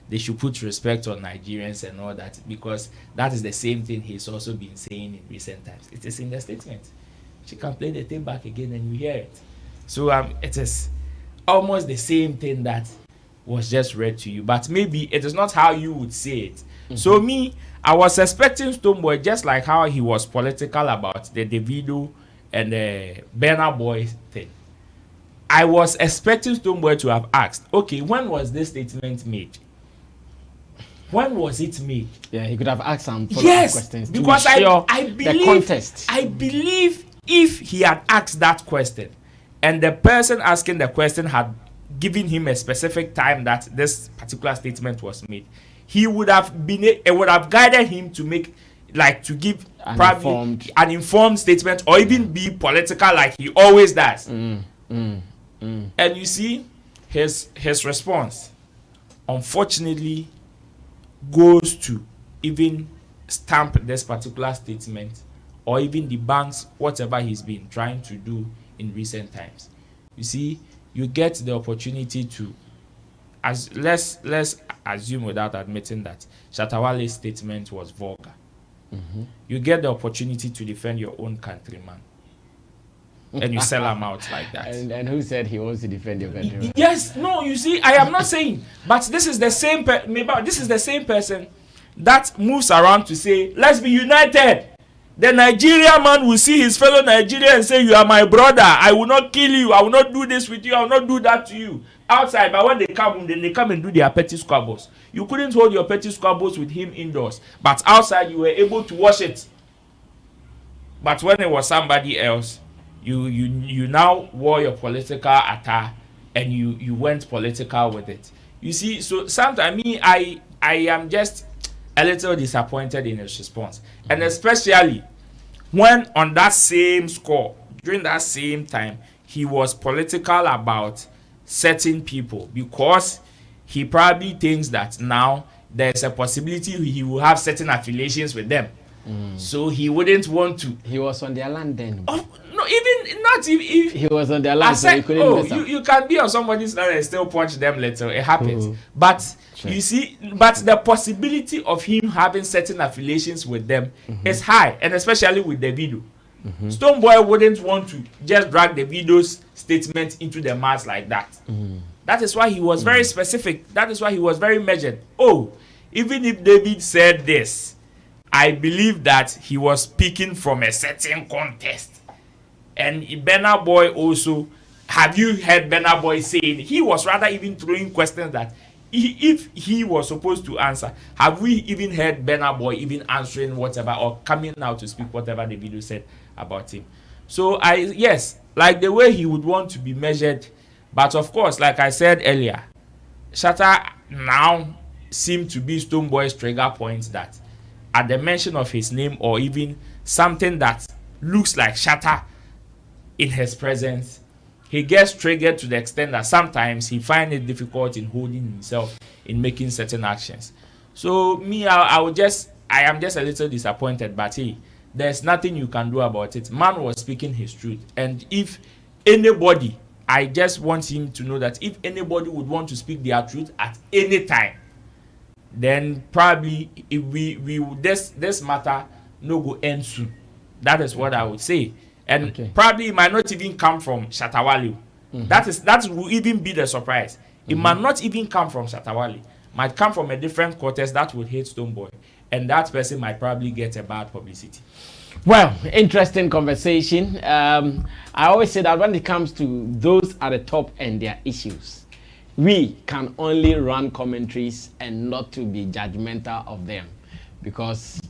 they should put respect on Nigerians and all that, because that is the same thing he's also been saying in recent times. It is in the statement. She can play the tape back again and you hear it. So it is almost the same thing that was just read to you, but maybe it is not how you would say it. So me, I was expecting Stonebwoy, just like how he was political about the Davido and the Burna Boy thing. I was expecting Stonebwoy to have asked, okay, when was this statement made? When was it made? Yeah, he could have asked some follow-up questions. Because I believe the context. I believe if he had asked that question and the person asking the question had given him a specific time that this particular statement was made, he would have been, it would have guided him to make, like, to give an informed statement, or even be political like he always does. And you see, his response, unfortunately, goes to even stamp this particular statement or even debunks whatever he's been trying to do in recent times. You see, you get the opportunity to, as let's assume without admitting that Shatta Wale's statement was vulgar. You get the opportunity to defend your own countryman, and you sell him out like that. And who said he wants to defend your countryman? Yes, no, you see, I am not saying, but this is the same this is the same person that moves around to say, let's be united. The Nigerian man will see his fellow Nigerian and say, you are my brother, I will not kill you, I will not do this with you, I will not do that to you. Outside, but when they come, then they come and do their petty squabbles. You couldn't hold your petty squabbles with him indoors, but outside you were able to wash it. But when it was somebody else, you now wore your political attire and you went political with it. You see, so sometimes I am just a little disappointed in his response, and especially when on that same score, during that same time, he was political about certain people, because he probably thinks that now there's a possibility he will have certain affiliations with them. So he wouldn't want to. He was on their land then. Oh, no, even not if he was on their land, so he couldn't mess up. You can be on somebody's land and still punch them little. It happens. But you see, but the possibility of him having certain affiliations with them is high, and especially with the video. Stonebwoy wouldn't want to just drag the video's statement into the mass like that. That is why he was very specific. That is why he was very measured. Oh, even if David said this, I believe that he was speaking from a certain context. And Burna Boy also, have you heard Burna Boy saying, he was rather even throwing questions that if he was supposed to answer, have we even heard Burna Boy even answering whatever or coming out to speak whatever the video said about him? So yes, like the way he would want to be measured, but of course, like I said earlier, Shatta now seemed to be Stonebwoy's trigger point, that at the mention of his name or even something that looks like Shatta in his presence, he gets triggered to the extent that sometimes he finds it difficult in holding himself in making certain actions. So me, I am just a little disappointed, but hey, there's nothing you can do about it. Man was speaking his truth, and if anybody, I just want him to know that if anybody would want to speak their truth at any time, then probably if we this matter no go end soon. That is what I would say. And probably it might not even come from Shatta Wale. That will even be the surprise. It might not even come from Shatta Wale. Might come from a different quarters that would hate Stonebwoy, and that person might probably get a bad publicity. Well, interesting conversation. I always say that when it comes to those at the top and their issues, we can only run commentaries and not to be judgmental of them, because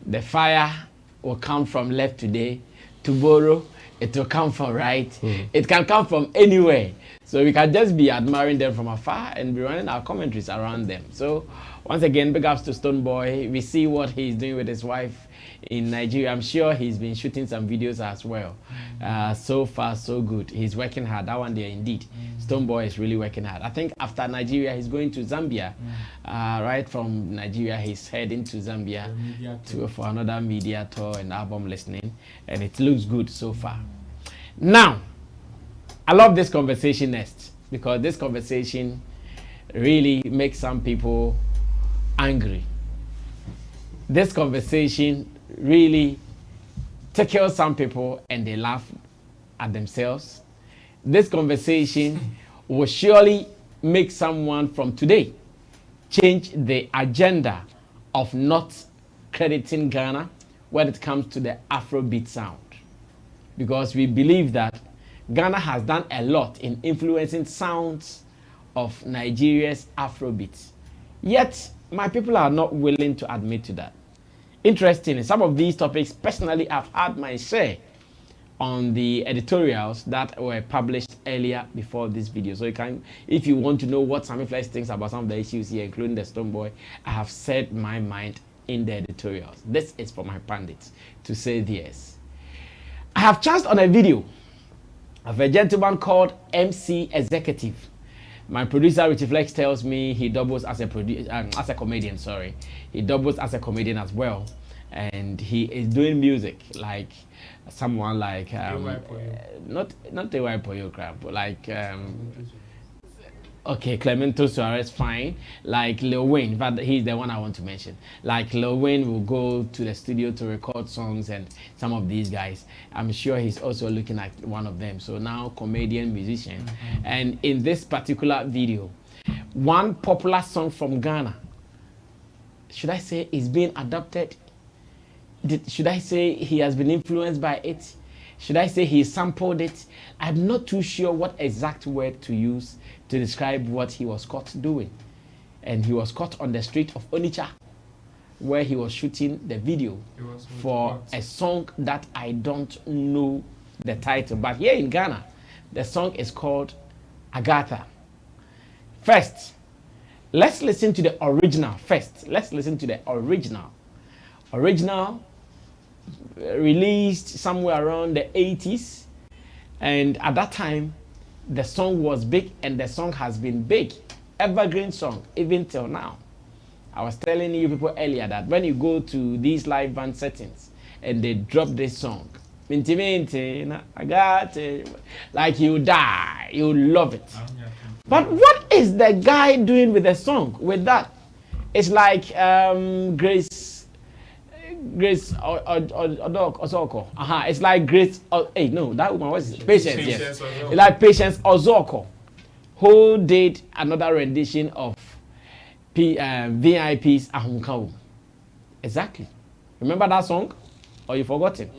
the fire will come from left today, tomorrow it will come from right. It can come from anywhere. So we can just be admiring them from afar and be running our commentaries around them. So once again, big ups to Stonebwoy. We see what he's doing with his wife in Nigeria. I'm sure he's been shooting some videos as well. So far, so good. He's working hard. That one there, indeed. Stonebwoy is really working hard. I think after Nigeria, he's going to Zambia. Right from Nigeria, he's heading to Zambia for another media tour and album listening. And it looks good so far. Now, I love this conversation next, because this conversation really makes some people angry. This conversation really tickles some people and they laugh at themselves. This conversation will surely make someone from today change the agenda of not crediting Ghana when it comes to the Afrobeat sound. Because we believe that Ghana has done a lot in influencing sounds of Nigeria's Afrobeat. Yet, my people are not willing to admit to that. Interestingly, some of these topics, personally, I've had my share on the editorials that were published earlier before this video. So you can, if you want to know what Sammy Flex thinks about some of the issues here, including the Stonebwoy, I have said my mind in the editorials. This is for my pundits to say theirs. I have chanced on a video of a gentleman called MC Executive. My producer Richie Flex tells me he doubles as a comedian. Sorry, he doubles as a comedian as well. and he is doing music like someone like not the white Poyo crap, but like okay, Clemento Suarez, fine. Like Lil Wayne, but he's the one I want to mention. Like Lil Wayne will go to the studio to record songs, and some of these guys, I'm sure he's also looking at one of them. So now comedian, musician, and in this particular video, one popular song from Ghana, should I say, is being adopted? Should I say he has been influenced by it? Should I say he sampled it? I'm not too sure what exact word to use to describe what he was caught doing. And he was caught on the street of Onitsha, where he was shooting the video for a song that I don't know the title. But here in Ghana, the song is called Agatha. First, let's listen to the original first. Let's listen to the original. Original, released somewhere around the 80s, and at that time the song was big, and the song has been big, evergreen song even till now. I was telling you people earlier that when you go to these live band settings and they drop this song, minty minty, I got it, like you die, you love it. But what is the guy doing with the song with that? It's like Grace Ozoko. It's like Grace. Hey, no, that woman was Patience. Yes, it's like Patience Ozoko, who did another rendition of VIP's Ahunkawu. Exactly. Remember that song, or you forgotten?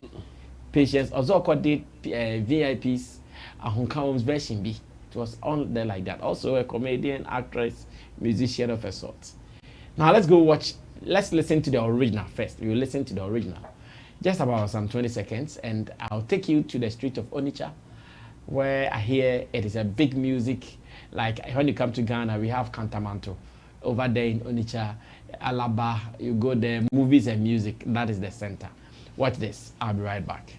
Patience Ozoko did VIP's Ahunkawu's version B. It was on there like that. Also a comedian, actress, musician of a sort. Now let's go watch. Let's listen to the original first. We will listen to the original. Just about some 20 seconds, and I'll take you to the street of Onitsha, where I hear it is a big music. Like when you come to Ghana, we have Kantamanto. Over there in Onitsha, Alaba, you go there, movies and music, that is the center. Watch this. I'll be right back.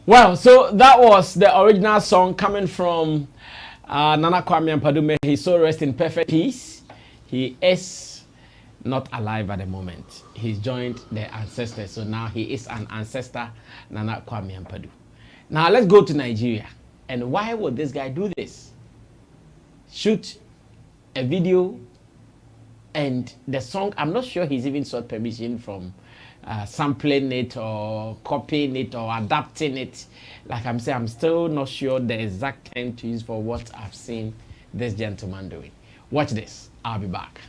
Well, so that was the original song coming from Nana Kwame Ampadu. May his soul rest in perfect peace. He is not alive at the moment. He's joined the ancestors, so now he is an ancestor, Nana Kwame Ampadu. Now let's go to Nigeria. And why would this guy do this? Shoot a video, and the song, I'm not sure he's even sought permission from sampling it or copying it or adapting it. Like I'm saying, I'm still not sure the exact term to use for what I've seen this gentleman doing. Watch this. I'll be back.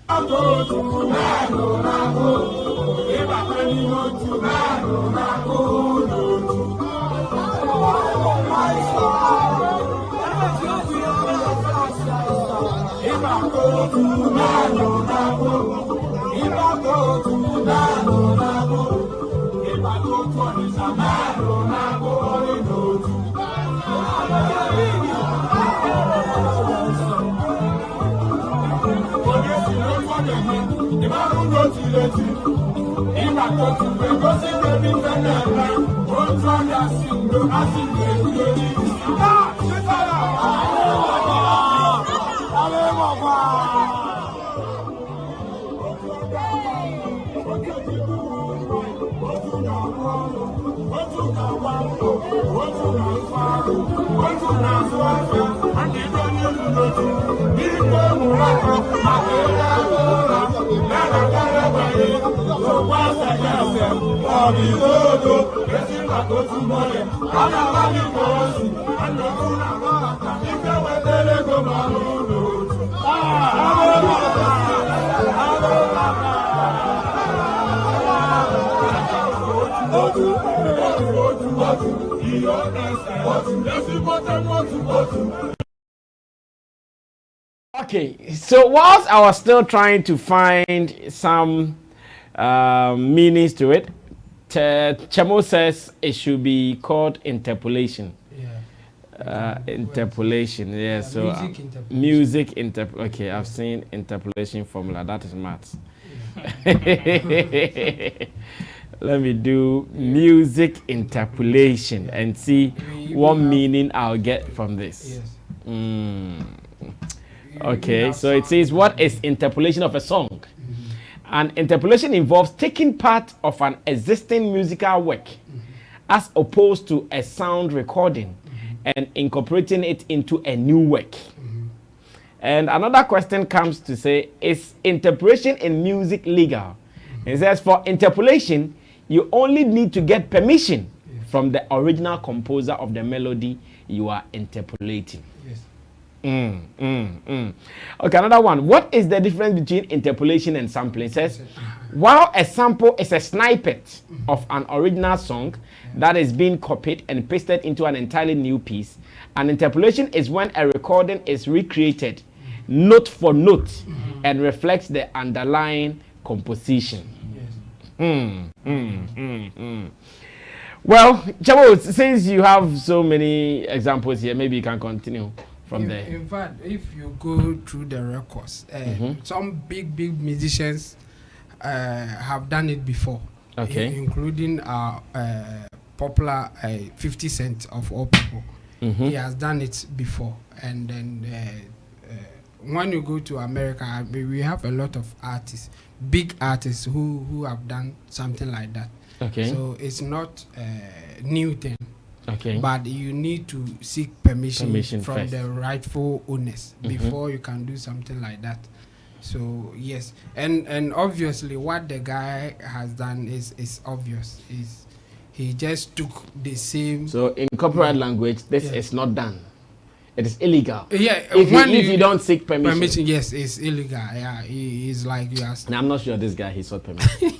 Okay, so whilst I was still trying to find some meanings to it. Chemo says it should be called interpolation. Interpolation, yeah. So music interpolation. Okay, I've seen interpolation formula. That is maths. Let me do music interpolation and see what meaning I'll get from this. Okay, so it says, what is interpolation of a song? An interpolation involves taking part of an existing musical work as opposed to a sound recording and incorporating it into a new work. And another question comes to say, is interpolation in music legal? It says, for interpolation, you only need to get permission from the original composer of the melody you are interpolating. Okay, another one. What is the difference between interpolation and sampling? It says, while a sample is a snippet of an original song that is being copied and pasted into an entirely new piece, an interpolation is when a recording is recreated note for note and reflects the underlying composition. Well, Chabo, since you have so many examples here, maybe you can continue from there. In fact, if you go through the records, some big musicians have done it before. Okay. Including popular 50 Cent of all people. He has done it before. And then when you go to America, we have a lot of artists, big artists who have done something like that. Okay. So it's not a new thing. Okay. But you need to seek permission from first. the rightful owners before you can do something like that. So yes, and obviously what the guy has done is obvious. He just took the same. So in copyright language, this is not done. It is illegal. Yeah, if you don't seek permission. Yes, it's illegal. Yeah, he's like you asked. Now, I'm not sure this guy he sought permission.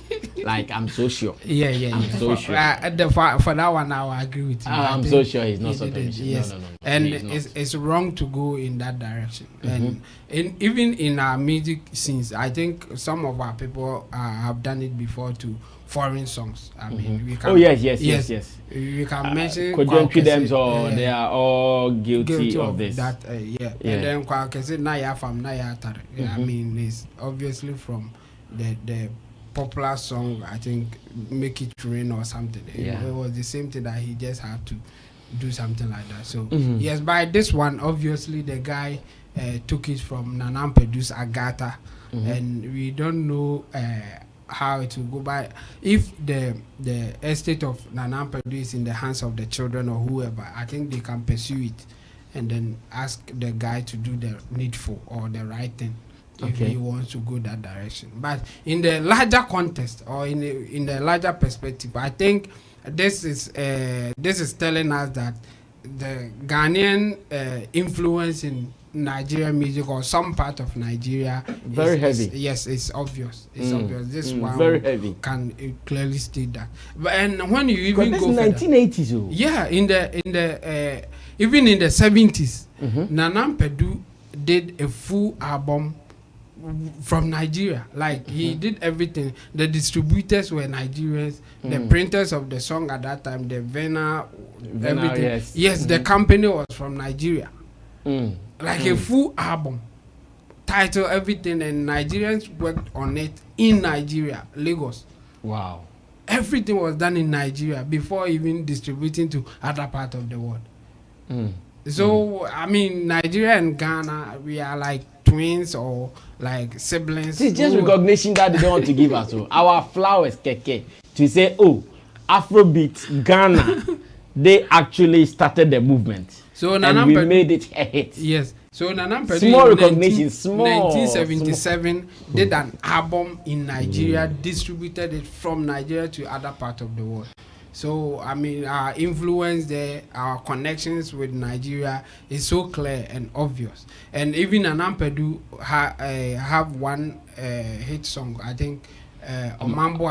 Like, I'm so sure. I'm so sure. For that one, I will agree with you. I'm so sure he's not sought permission. Yes. No. And it's wrong to go in that direction. And even in our music scenes, I think some of our people have done it before to foreign songs. I mean, we can. Oh yes. We can mention. They are all guilty of this. That, And then Kwakese Naya from Naya. I mean, it's obviously from the popular song. I think Make It Rain or something. It was the same thing that he just had to do something like that. So yes, by this one, obviously the guy took it from Nanam Pedu's Agata, and we don't know how it will go by. If the estate of Nanam Pedu is in the hands of the children or whoever, I think they can pursue it and then ask the guy to do the needful or the right thing if he wants to go that direction. But in the larger context or in the larger perspective, I think this is telling us that the Ghanaian influence in Nigerian music or some part of Nigeria very heavy. Yes, it's obvious. It's obvious. This one very heavy. Can clearly state that. But and when you even this go 1980s, yeah, in the even in the 70s, Nanam Pedu did a full album from Nigeria. Like he did everything. The distributors were Nigerians. The printers of the song at that time, the Vena everything. Yes, the company was from Nigeria. Like a full album, title, everything, and Nigerians worked on it in Nigeria, Lagos. Wow. Everything was done in Nigeria before even distributing to other parts of the world. So, I mean, Nigeria and Ghana, we are like twins or like siblings. It's just recognition that they don't want to give us. Our flowers, keke, to say, oh, Afrobeat, Ghana, they actually started the movement. So and we made it a hit. Yes. So Nanam Pedu small recognition, small. 1977 did an album in Nigeria, distributed it from Nigeria to other parts of the world. So I mean, our influence there, our connections with Nigeria is so clear and obvious. And even Nanam Pedu have one hit song, I think. Mambo,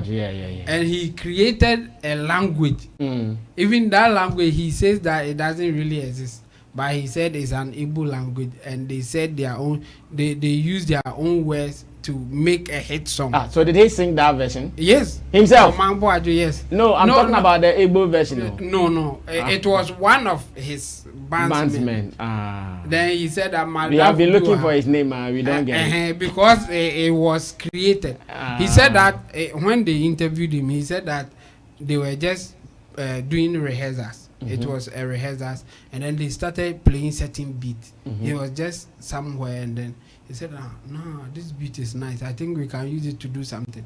yeah. And he created a language. Even that language, he says that it doesn't really exist, but he said it's an Igbo language, and they said their own. They use their own words to make a hit song. So did he sing that version? Yes. Himself? Mambo Adjo, yes. No, I'm talking about the Igbo version. No. It was one of his bandsmen. Then he said that we have been looking for his name, we don't get it. Because it was created. He said that when they interviewed him, he said that they were just doing rehearsals. It was a rehearsals, and then they started playing certain beats. He was just somewhere, and then he said, no, this beat is nice. I think we can use it to do something.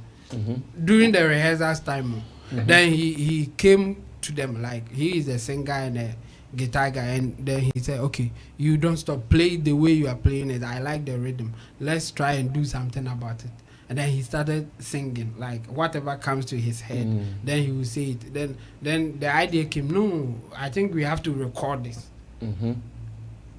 During the rehearsals time, then he came to them, like, he is a singer and a guitar guy, and then he said, okay, you don't stop, play it the way you are playing it. I like the rhythm. Let's try and do something about it. And then he started singing, like whatever comes to his head. Then he would say it. Then the idea came, no, I think we have to record this.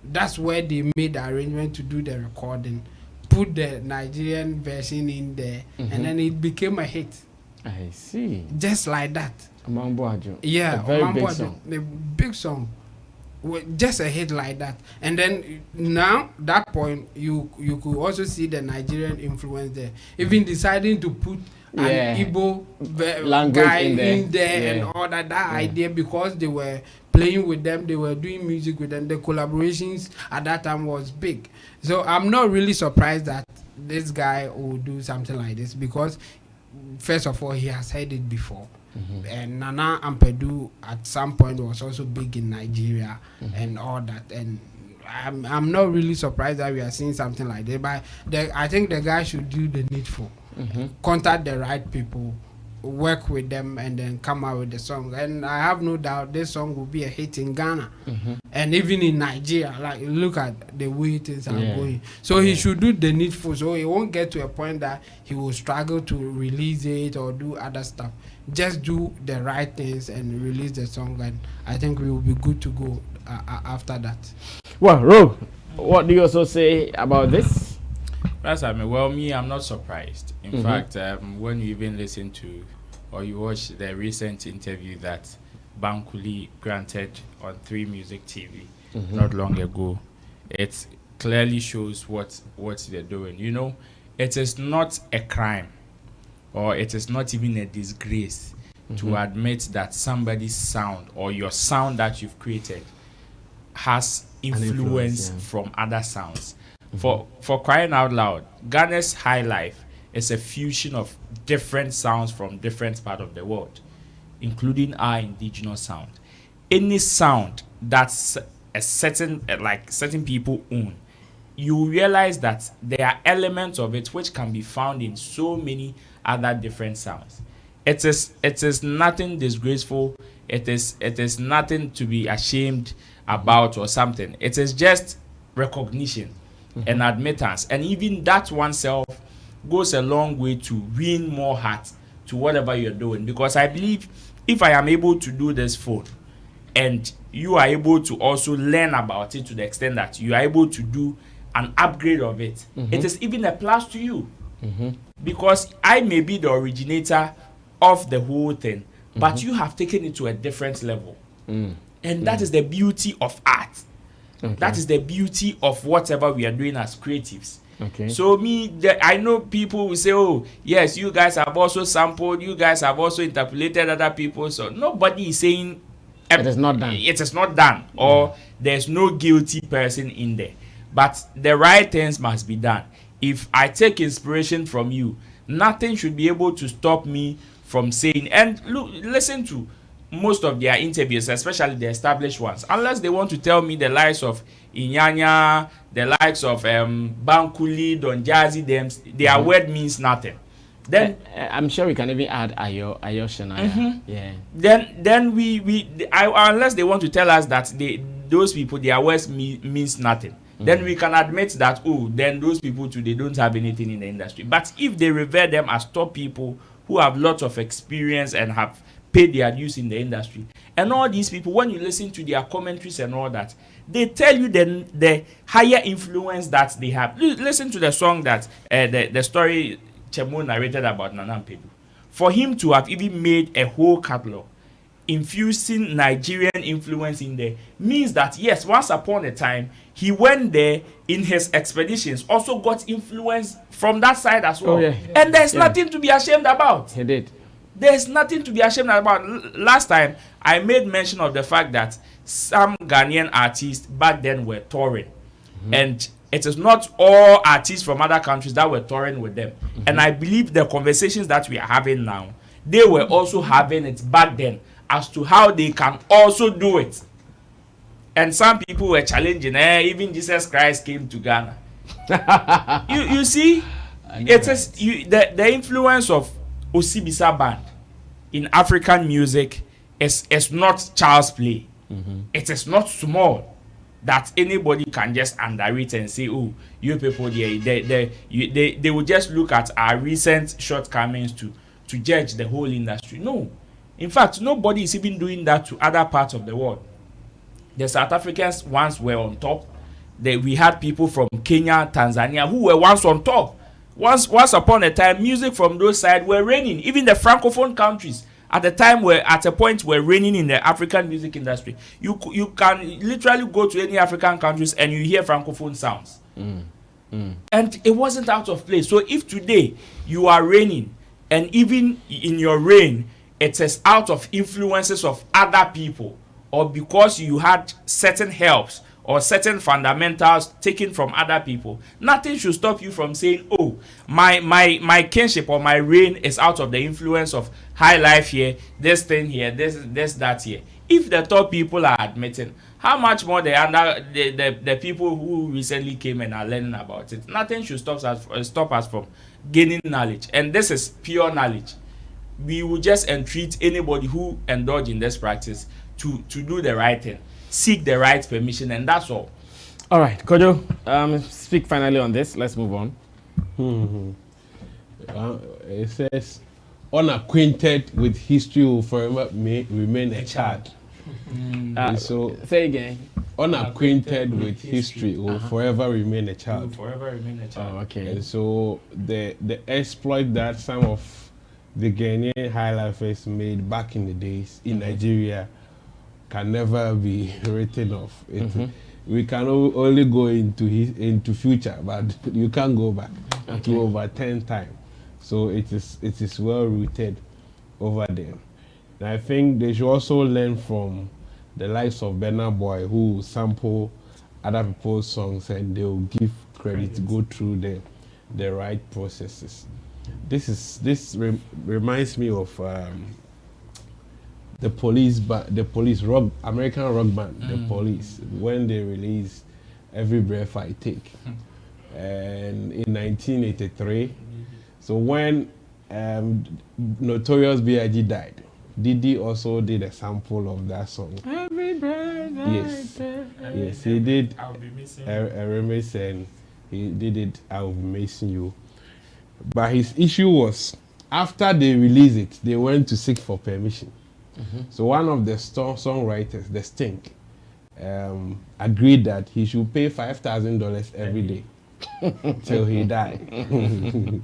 That's where they made the arrangement to do the recording, put the Nigerian version in there, and then it became a hit. I see. Just like that. Mambo Adjo. Yeah, a very Mambo big Adjo, song. a big song. Just a hit like that. And then now that point you could also see the Nigerian influence there, even deciding to put an Igbo guy in there and all that idea, because they were playing with them, they were doing music with them, the collaborations at that time was big. So I'm not really surprised that this guy will do something like this, because first of all, he has heard it before. And Nana Ampedu at some point was also big in Nigeria and all that. And I'm not really surprised that we are seeing something like that. But I think the guy should do the needful. Contact the right people, work with them, and then come out with the song. And I have no doubt this song will be a hit in Ghana and even in Nigeria. Like, look at the way things are going. So he should do the needful, so he won't get to a point that he will struggle to release it or do other stuff. Just do the right things and release the song, and I think we will be good to go after that. Well, Ro, what do you also say about this? Well, me, I'm not surprised. In fact, when you even listen to or you watch the recent interview that Bankuli granted on 3 Music TV not long ago, it clearly shows what they're doing. You know, it is not a crime, or it is not even a disgrace to admit that somebody's sound or your sound that you've created has influence from other sounds. For crying out loud, Ghana's high life is a fusion of different sounds from different parts of the world, including our indigenous sound. Any sound that's a certain people own, you realize that there are elements of it which can be found in so many other different sounds. It is nothing disgraceful. It is nothing to be ashamed about or something. It is just recognition and admittance, and even that oneself goes a long way to win more heart to whatever you're doing. Because I believe if I am able to do this phone, and you are able to also learn about it to the extent that you are able to do an upgrade of it, it is even a plus to you. Because I may be the originator of the whole thing, but you have taken it to a different level. And that is the beauty of art. That is the beauty of whatever we are doing as creatives. So I know people will say, oh, yes, you guys have also sampled, you guys have also interpolated other people. So nobody is saying it is not done. It is not done, or there's no guilty person in there. But the right things must be done. If I take inspiration from you, nothing should be able to stop me from saying, and look, listen to most of their interviews, especially the established ones, unless they want to tell me the likes of Inyanya, the likes of Bankuli, Don Jazzy, their word means nothing. Then I'm sure we can even add Ayo Shanaya. Yeah. Then unless they want to tell us that those people, their words means nothing, then we can admit that, oh, then those people too, they don't have anything in the industry. But if they revere them as top people who have lots of experience and have paid their dues in the industry, and all these people, when you listen to their commentaries and all that, they tell you the higher influence that they have. Listen to the song that the story Chemo narrated about Nana Mpedu. For him to have even made a whole catalog, infusing Nigerian influence in there means that yes, once upon a time he went there in his expeditions, also got influence from that side as well. Oh, yeah. And there's nothing to be ashamed about. He did. There's nothing to be ashamed about. Last time I made mention of the fact that some Ghanaian artists back then were touring, and it is not all artists from other countries that were touring with them. And I believe the conversations that we are having now, they were also having it back then as to how they can also do it. And some people were challenging, even Jesus Christ came to Ghana. you see, it is the influence of Osibisa Band in African music is not child's play. It is not small that anybody can just underrate and say, oh, you people, they will just look at our recent shortcomings to judge the whole industry. No. In fact, nobody is even doing that to other parts of the world. The South Africans once were on top. We had people from Kenya, Tanzania who were once on top. Once upon a time, music from those sides were reigning. Even the francophone countries at the time were at a point were reigning in the African music industry. You can literally go to any African countries and you hear francophone sounds. And it wasn't out of place. So if today you are reigning, and even in your reign, it is out of influences of other people, or because you had certain helps or certain fundamentals taken from other people, nothing should stop you from saying, oh, my kinship or my reign is out of the influence of high life here, this thing here, this that here. If the top people are admitting, how much more the people who recently came and are learning about it? Nothing should stop us from gaining knowledge. And this is pure knowledge. We will just entreat anybody who indulge in this practice to do the right thing, seek the right permission, and that's all. All right, Kojo, speak finally on this. Let's move on. It says, unacquainted with history will forever remain a child. So say again. Unacquainted with history will forever remain a child. Forever remain a child. Oh, okay. And so the exploit that some of the Ghanaian high lifers made back in the days in Nigeria can never be written off. We can only go into future, but you can't go back to over 10 times. So it is well rooted over there. And I think they should also learn from the likes of Burna Boy, who sample other people's songs and they will give credit to go through the right processes. This reminds me of the police American rock band, the Police, when they released Every Breath I Take, and in 1983. So when Notorious B.I.G. died, Diddy also did a sample of that song. Every breath Yes, he did I'll be missing a remix, and he did it, I'll be missing you. But his issue was, after they released it, they went to seek for permission. So one of the songwriters, the Stink, agreed that he should pay $5,000 every day till he died.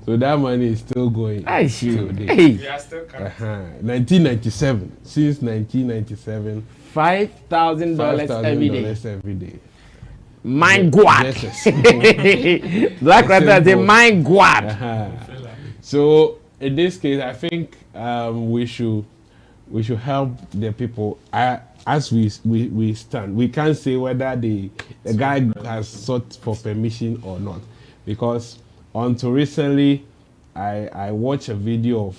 So that money is still going. Till date. We are still counting. 1997, since 1997, $5,000 every day. Mind guard. Yes. Black Rata is a mind guard. So in this case, I think we should help the people as we stand. We can't say whether the guy has sought for permission or not, because until recently, I watched a video of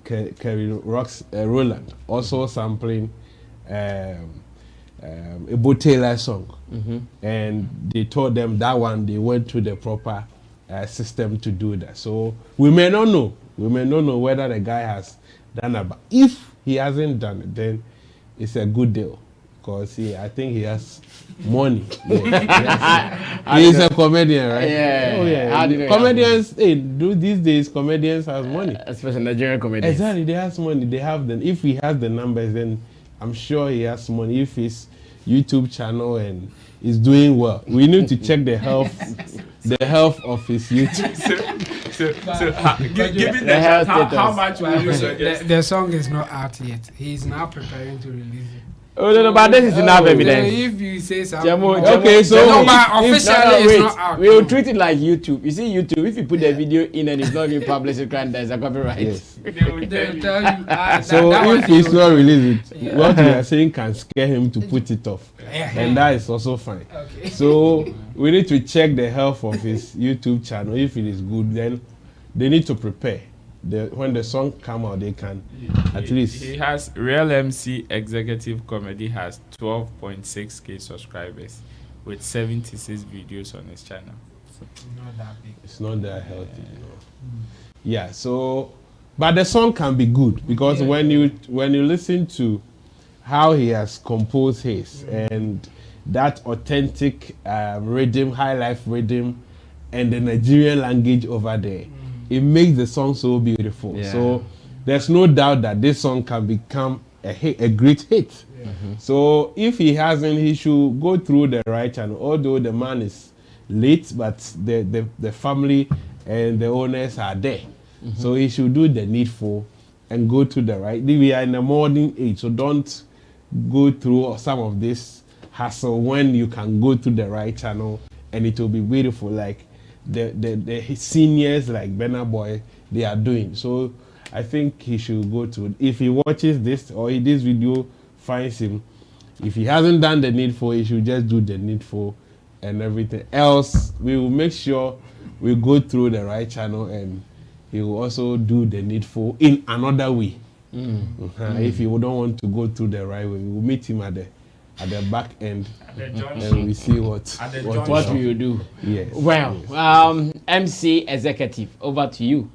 Kerry Rowland also sampling a Bo Taylor song, and they told them that one they went through the proper system to do that. So we may not know whether the guy has done it, but if he hasn't done it, then it's a good deal, because I think he has money. He's a comedian, right? Yeah. Oh yeah. How did they Comedians, these days comedians has money. Especially Nigerian comedians. Exactly, they have money. They have them. If he has the numbers, then I'm sure he has money. If his YouTube channel and is doing well, we need to check the health of his YouTube. Given the chance, how much will you suggest? The song is not out yet. He's now preparing to release it. Oh no, but this is enough evidence. So if you say something, Okay, so no, but officially it's not out. We will treat it like YouTube. You see, YouTube, if you put the video in and it's not even published, there's a copyright. Yes. They will tell you. So if he's not released it, what we are saying can scare him to put it off, and that is also fine. Okay. So we need to check the health of his YouTube channel. If it is good, then they need to prepare. When the song come out, they can at least. He has Real MC Executive Comedy has 12.6k subscribers with 76 videos on his channel. Not that big. It's not that healthy, you know. Yeah. So, but the song can be good because when you listen to how he has composed his and that authentic rhythm, high life rhythm, and the Nigerian language over there. It makes the song so beautiful. Yeah. So there's no doubt that this song can become a great hit. Yeah. So if he hasn't, he should go through the right channel. Although the man is late, but the family and the owners are there. So he should do the needful and go to the right. We are in the modern age, so don't go through some of this hassle when you can go to the right channel and it will be beautiful. Like the seniors like Burna Boy, they are doing. So I think he should go to, if he watches this or this video finds him, if he hasn't done the needful, he should just do the needful and everything else. We will make sure we go through the right channel and he will also do the needful in another way. If you don't want to go through the right way, we will meet him at the back end and we see what we will do. Yes. Well, MC Executive, over to you.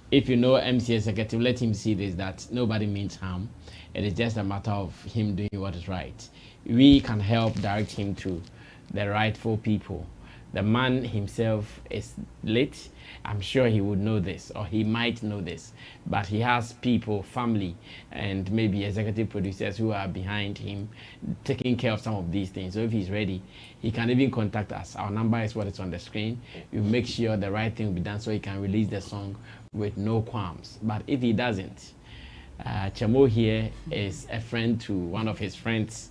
If you know MC Executive, let him see this, that nobody means harm. It is just a matter of him doing what is right. We can help direct him to the rightful people. The man himself is late. I'm sure he would know this, or he might know this, but he has people, family, and maybe executive producers who are behind him taking care of some of these things. So if he's ready, he can even contact us. Our number is what is on the screen. We'll make sure the right thing will be done so he can release the song with no qualms. But if he doesn't, Chamo here is a friend to one of his friends.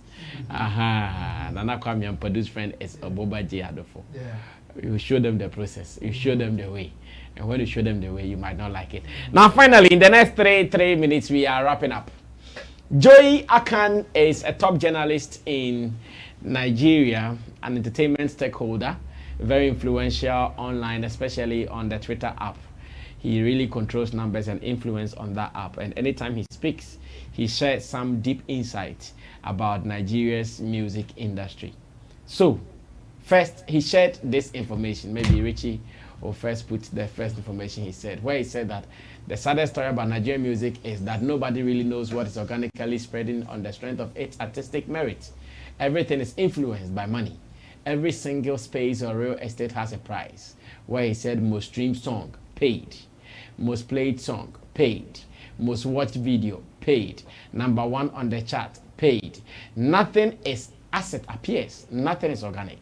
Nana Kwame and Padu's friend is Oboba J. Adofo. You show them the process. You show them the way. And when you show them the way, you might not like it. Now, finally, in the next three minutes, we are wrapping up. Joy Akan is a top journalist in Nigeria, an entertainment stakeholder, very influential online, especially on the Twitter app. He really controls numbers and influence on that app. And anytime he speaks, he shares some deep insight about Nigeria's music industry. So, first, he shared this information. Maybe Richie will first put the first information he said, where he said that the saddest story about Nigerian music is that nobody really knows what is organically spreading on the strength of its artistic merit. Everything is influenced by money. Every single space or real estate has a price. Where he said most streamed song, paid. Most played song, paid. Most watched video, paid. Number one on the chart, paid. Nothing is, as it appears, nothing is organic.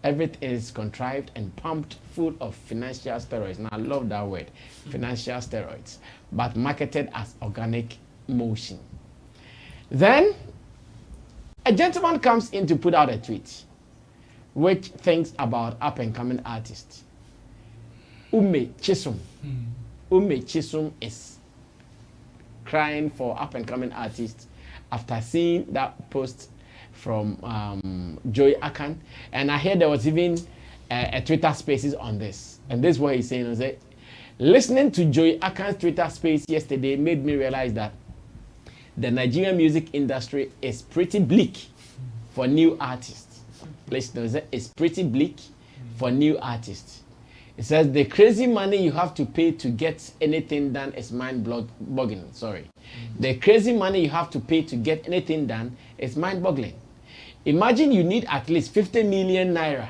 Everything is contrived and pumped full of financial steroids. Now, I love that word, financial steroids, but marketed as organic motion. Then, a gentleman comes in to put out a tweet, which thinks about up-and-coming artists. Ume Chisum. Ume Chisum is crying for up-and-coming artists after seeing that post from Joy Akan, and I heard there was even a Twitter Spaces on this, and this is what he's saying. He said, listening to Joy Akan's Twitter Space yesterday made me realize that the Nigerian music industry is pretty bleak for new artists. Listeners, it's pretty bleak for new artists. It says the crazy money you have to pay to get anything done is mind-boggling. The crazy money you have to pay to get anything done is mind-boggling. Imagine you need at least 50 million naira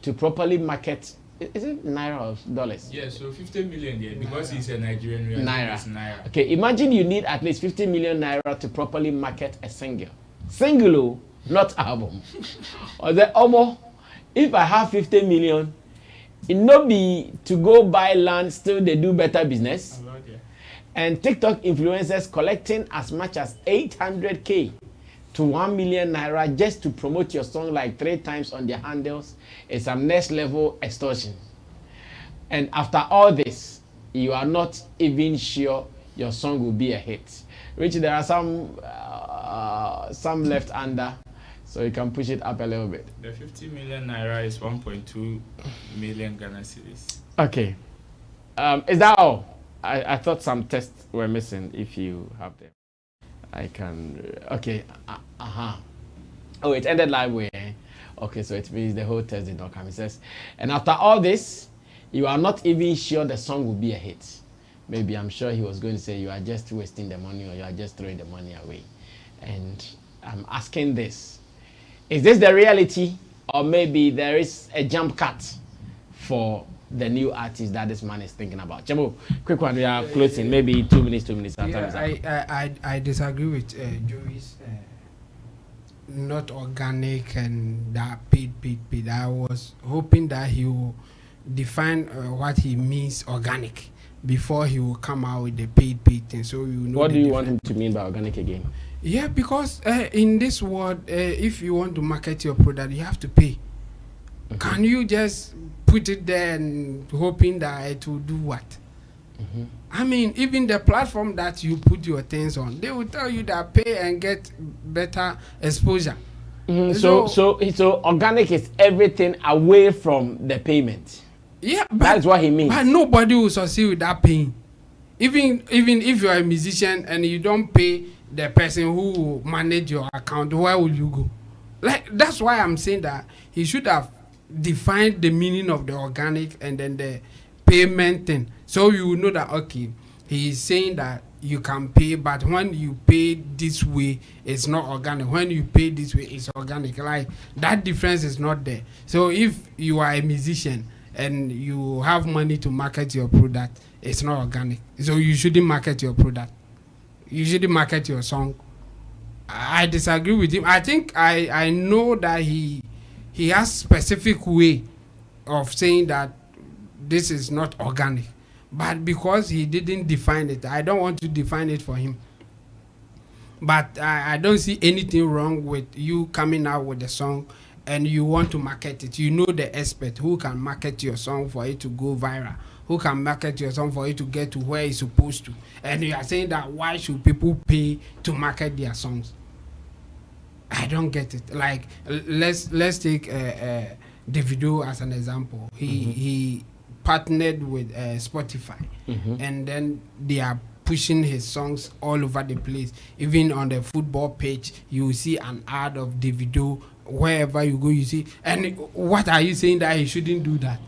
to properly market. Is it naira or dollars? Yeah, so 50 million there, because he's a Nigerian real naira. Okay, imagine you need at least 50 million naira to properly market a single. Not album. Or the Omo, if I have 50 million It no be to go buy land, still they do better business. And TikTok influencers collecting as much as 800K to 1 million naira just to promote your song like 3 times on their handles is some next level extortion. And after all this, you are not even sure your song will be a hit. Which there are some left under, so you can push it up a little bit. The 50 million naira is 1.2 million Ghana cedis. Okay. Is that all? I thought some tests were missing. If you have them, I can. Okay. Oh, it ended live way. Okay, so it means the whole test did not come. It says, and after all this, you are not even sure the song will be a hit. Maybe I'm sure he was going to say you are just wasting the money or you are just throwing the money away. And I'm asking this: is this the reality, or maybe there is a jump cut for the new artist that this man is thinking about? Chemo, quick one, we are closing. Maybe 2 minutes. I disagree with Joey's not organic and that paid. I was hoping that he will define what he means organic before he will come out with the paid thing. So you know. What do you want him to mean by organic again? Yeah, because in this world, if you want to market your product, you have to pay. Mm-hmm. Can you just put it there and hoping that it will do what? Mm-hmm. I mean, even the platform that you put your things on, they will tell you that pay and get better exposure. Mm-hmm. So organic is everything away from the payment. Yeah, that's what he means. But nobody will succeed with that paying. Even if you are a musician and you don't pay the person who will manage your account, where will you go? Like, that's why I'm saying that he should have defined the meaning of the organic and then the payment thing, so you will know that okay, he is saying that you can pay, but when you pay this way it's not organic, when you pay this way it's organic. Like, that difference is not there. So if you are a musician and you have money to market your product, it's not organic, so you shouldn't market your product, you shouldn't market your song. I disagree with him. I think I know that he has specific way of saying that this is not organic, but because he didn't define it, I don't want to define it for him. But I don't see anything wrong with you coming out with a song and you want to market it. You know the expert who can market your song for it to go viral, who can market your song for it to get to where it's supposed to. And you are saying that why should people pay to market their songs? I don't get it. Like, let's take Davido as an example. He partnered with Spotify, and then they are pushing his songs all over the place. Even on the football page, you will see an ad of Davido. Wherever you go, you see. And what are you saying that he shouldn't do that?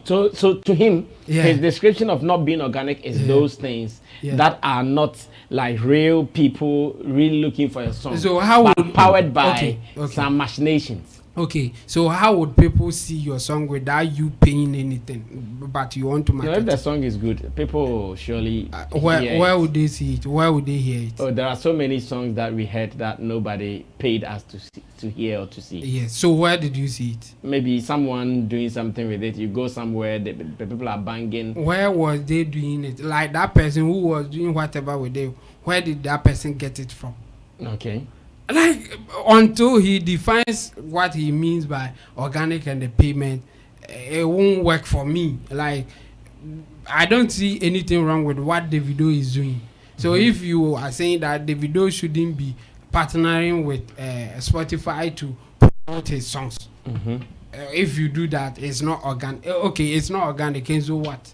So to him, his description of not being organic is those things that are not like real people really looking for a song. So how would, powered by some machinations? Okay, so how would people see your song without you paying anything, but you want to market? If the song is good, people surely where would they see it? Where would they hear it? Oh, there are so many songs that we heard that nobody paid us to hear or to see. Yes. So where did you see it? Maybe someone doing something with it. You go somewhere, the people are banging. Where was they doing it? Like that person who was doing whatever with them. Where did that person get it from? Okay. Like, until he defines what he means by organic and the payment, it won't work for me. Like, I don't see anything wrong with what Davido is doing. So if you are saying that Davido shouldn't be partnering with Spotify to promote his songs, if you do that, it's not organic. Okay, it's not organic. And so what?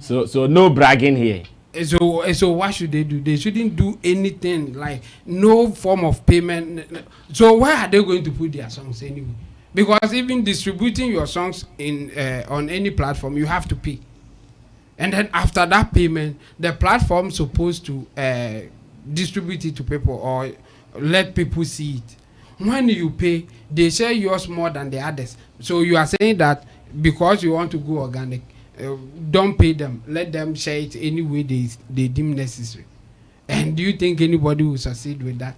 So no bragging here. So what should they do? They shouldn't do anything, like no form of payment. So where are they going to put their songs anyway? Because even distributing your songs in on any platform, you have to pay. And then after that payment, the platform supposed to distribute it to people or let people see it. When you pay, they share yours more than the others. So you are saying that because you want to go organic, don't pay them, let them share it any way they deem necessary. And do you think anybody will succeed with that?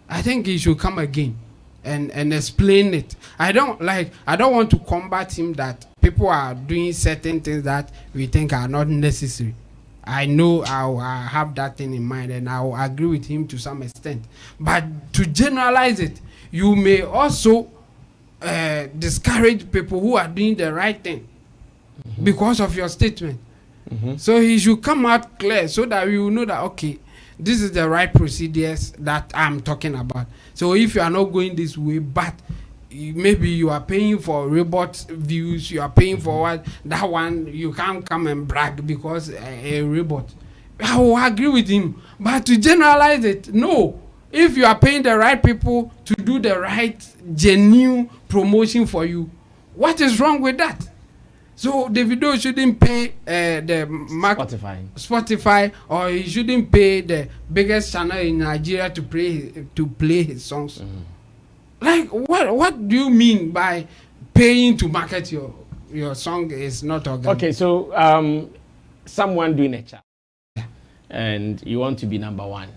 I think he should come again. and explain it. I don't want to combat him that people are doing certain things that we think are not necessary. I know I have that thing in mind, and I will agree with him to some extent. But to generalize it, you may also discourage people who are doing the right thing because of your statement. So he should come out clear so that we will know that, okay, this is the right procedures that I'm talking about. So if you are not going this way, but maybe you are paying for robot views, you are paying for what, that one, you can't come and brag because a robot. I will agree with him. But to generalize it, no. If you are paying the right people to do the right genuine promotion for you, what is wrong with that? So Davido shouldn't pay Spotify, or he shouldn't pay the biggest channel in Nigeria to play his songs. Like what do you mean by paying to market your song is not organic? Okay, so someone doing a chart and you want to be number one.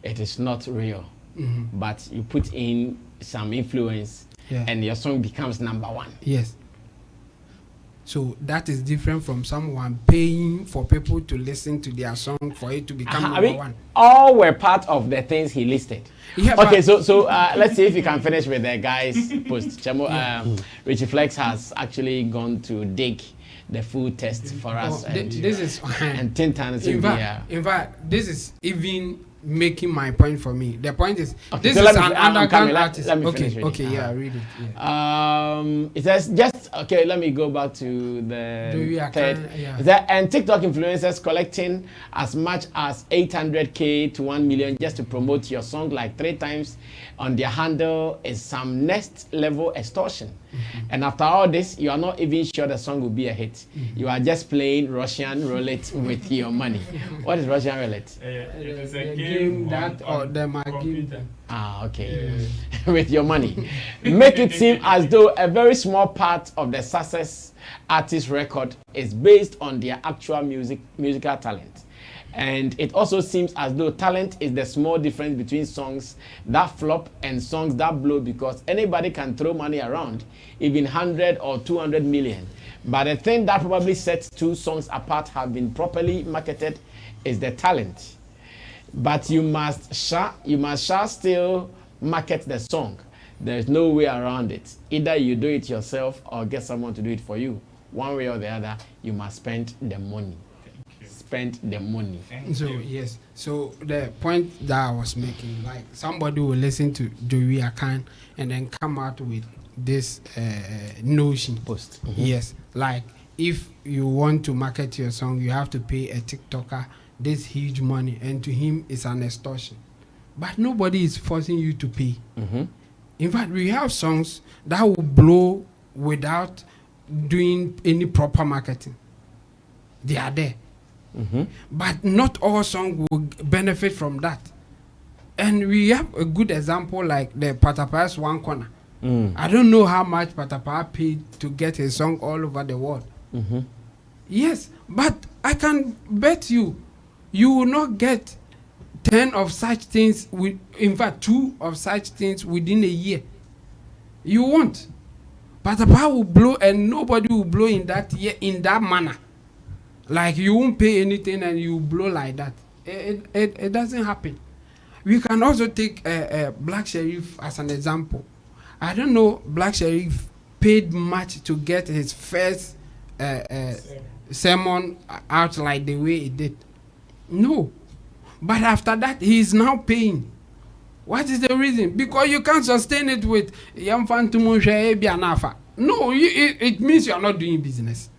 It is not real, but you put in some influence and your song becomes number one. Yes. So that is different from someone paying for people to listen to their song for it to become number one. All were part of the things he listed. Yeah, okay, so let's see if you can finish with the guy's post. Chamo, Richie Flex has actually gone to dig the food test for us. This is and Tintan. In fact, this is even making my point for me. The point is, okay, this so is an underground artist. Let me finish okay, yeah, read it. Yeah. It says just okay. Let me go back to the third. Yeah. And TikTok influencers collecting as much as 800K to 1 million just to promote your song like 3 times on their handle is some next level extortion. And after all this, you are not even sure the song will be a hit. You are just playing Russian roulette with your money. What is Russian roulette? It is a game that or the computer. Okay. With your money. Make it seem as though a very small part of the success artist record is based on their actual musical talent. And it also seems as though talent is the small difference between songs that flop and songs that blow, because anybody can throw money around, even 100 or 200 million. But the thing that probably sets 2 songs apart have been properly marketed is the talent. But you must still market the song. There's no way around it. Either you do it yourself or get someone to do it for you. One way or the other, you must spend the money. Spend the money. So yes, so the point that I was making, like somebody will listen to Joey Akan and then come out with this notion post. Yes, like if you want to market your song, you have to pay a TikToker this huge money, and to him it's an extortion. But nobody is forcing you to pay. In fact, we have songs that will blow without doing any proper marketing. They are there. But not all songs will benefit from that. And we have a good example like the Patapa's One Corner. I don't know how much Patapa paid to get his song all over the world. Yes, but I can bet you will not get 10 of such things, in fact 2 of such things within a year. You won't. Patapa will blow and nobody will blow in that year in that manner. Like you won't pay anything and you blow like that. It doesn't happen. We can also take Black Sheriff as an example. I don't know, Black Sheriff paid much to get his first sermon out like the way he did. No. But after that, he is now paying. What is the reason? Because you can't sustain it with no, it means you are not doing business.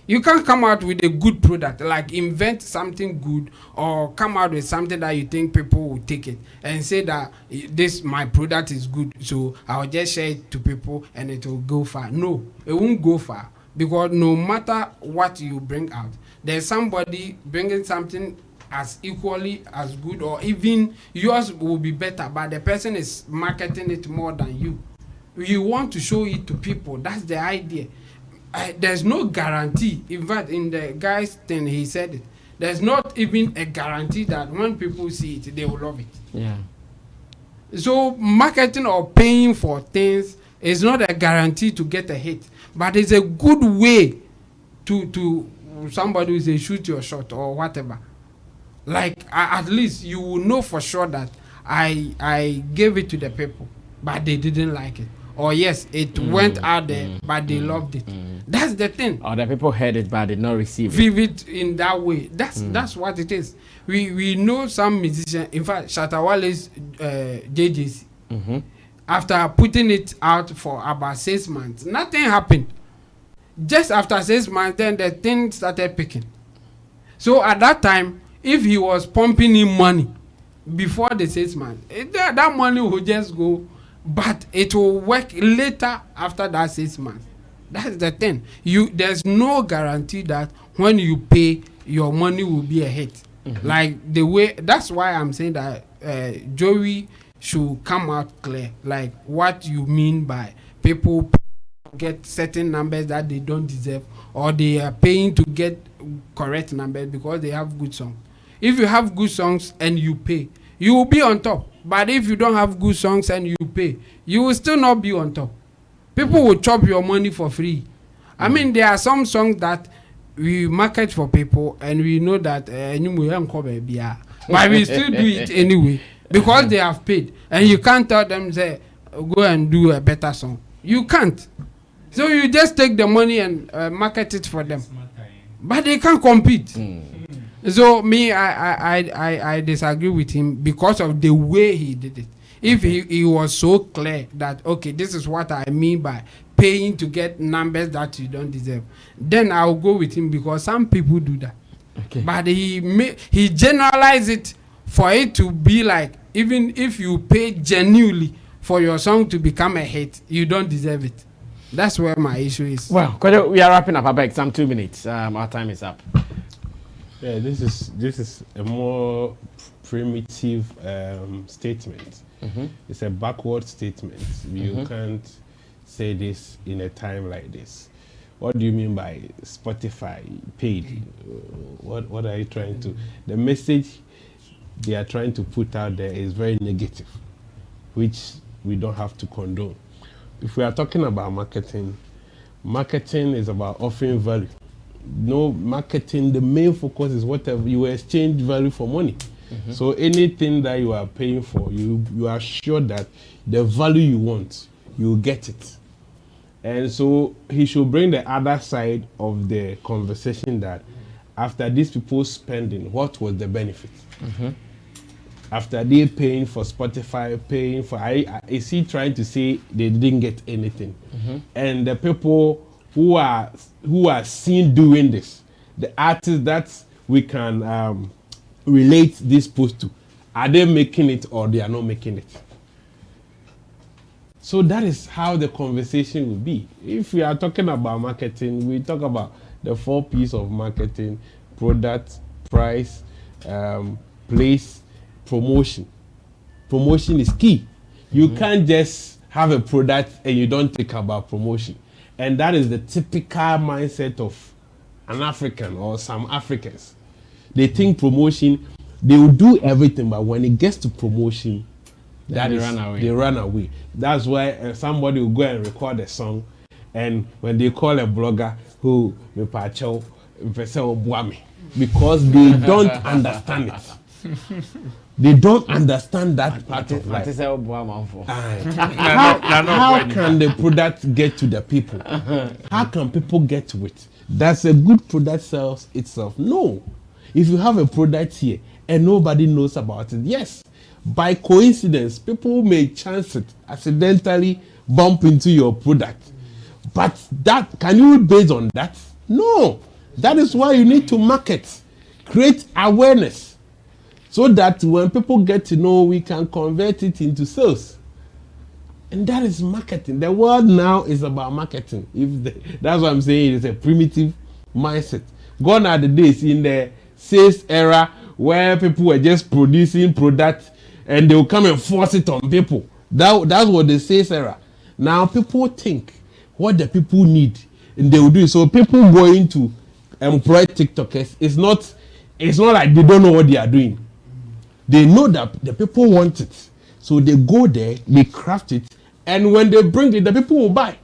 You can't come out with a good product, like invent something good or come out with something that you think people will take it and say that my product is good, so I'll just share it to people and it will go far. No, it won't go far, because no matter what you bring out, there's somebody bringing something as equally as good, or even yours will be better, but the person is marketing it more than you. You want to show it to people. That's the idea. There's no guarantee. In fact, in the guy's thing, he said it. There's not even a guarantee that when people see it, they will love it. Yeah. So marketing or paying for things is not a guarantee to get a hit, but it's a good way to somebody who say shoot your shot or whatever. Like at least you will know for sure that I gave it to the people, but they didn't like it. Or yes, it went out there, but they loved it. That's the thing. Or the people heard it but did not receive it. Vivid in that way. That's what it is. We know some musicians. In fact, Shatta Wale's JJC. After putting it out for about 6 months, nothing happened. Just after 6 months, then the thing started picking. So at that time, if he was pumping in money before the 6 months, that money will just go, but it will work later after that 6 months. That's the thing. There's no guarantee that when you pay, your money will be a hit. Like the way, that's why I'm saying that Joey should come out clear, like what you mean by people get certain numbers that they don't deserve, or they are paying to get correct numbers because they have good songs. If you have good songs and you pay, you will be on top. But if you don't have good songs and you pay, you will still not be on top. People will chop your money for free. I mean, there are some songs that we market for people and we know that but we still do it anyway because they have paid. And you can't tell them, say, go and do a better song. You can't. So you just take the money and market it for them. But they can't compete. So me, I disagree with him because of the way he did it. If he was so clear that, okay, this is what I mean by paying to get numbers that you don't deserve, then I'll go with him because some people do that. Okay. But he generalized it for it to be like, even if you pay genuinely for your song to become a hit, you don't deserve it. That's where my issue is. Well, we are wrapping up. About some 2 minutes. Our time is up. Yeah, this is a more primitive statement. It's a backward statement. You can't say this in a time like this. What do you mean by Spotify paid? What are you trying to? The message they are trying to put out there is very negative, which we don't have to condone. If we are talking about marketing is about offering value. No marketing, the main focus is whatever you exchange value for money. So anything that you are paying for, you are sure that the value you want, you get it. And so he should bring the other side of the conversation, that after these people spending, what was the benefit? After they paying for Spotify, paying for, is he trying to say they didn't get anything? And the people who are seen doing this, the artists that we can relate this post to, are they making it or they are not making it? So that is how the conversation will be. If we are talking about marketing, we talk about the 4 P's of marketing: product, price, place, promotion. Promotion is key. You can't just have a product and you don't think about promotion. And that is the typical mindset of an African or some Africans. They think promotion, they will do everything, but when it gets to promotion, they run away. That's why somebody will go and record a song, and when they call a blogger who because they don't understand it. They don't understand that part of life. How can the product get to the people? How can people get to it? Does a good product sells itself? No. If you have a product here and nobody knows about it, yes, by coincidence, people may chance it, accidentally bump into your product. But that, can you base on that? No. That is why you need to market, create awareness, so that when people get to know, we can convert it into sales. And that is marketing. The world now is about marketing. That's what I'm saying. It's a primitive mindset. Gone are the days in the sales era where people were just producing products and they will come and force it on people. That's what the sales era. Now people think what the people need and they will do it. So people going to employ TikTokers, it's not like they don't know what they are doing. They know that the people want it. So they go there, they craft it, and when they bring it, the people will buy.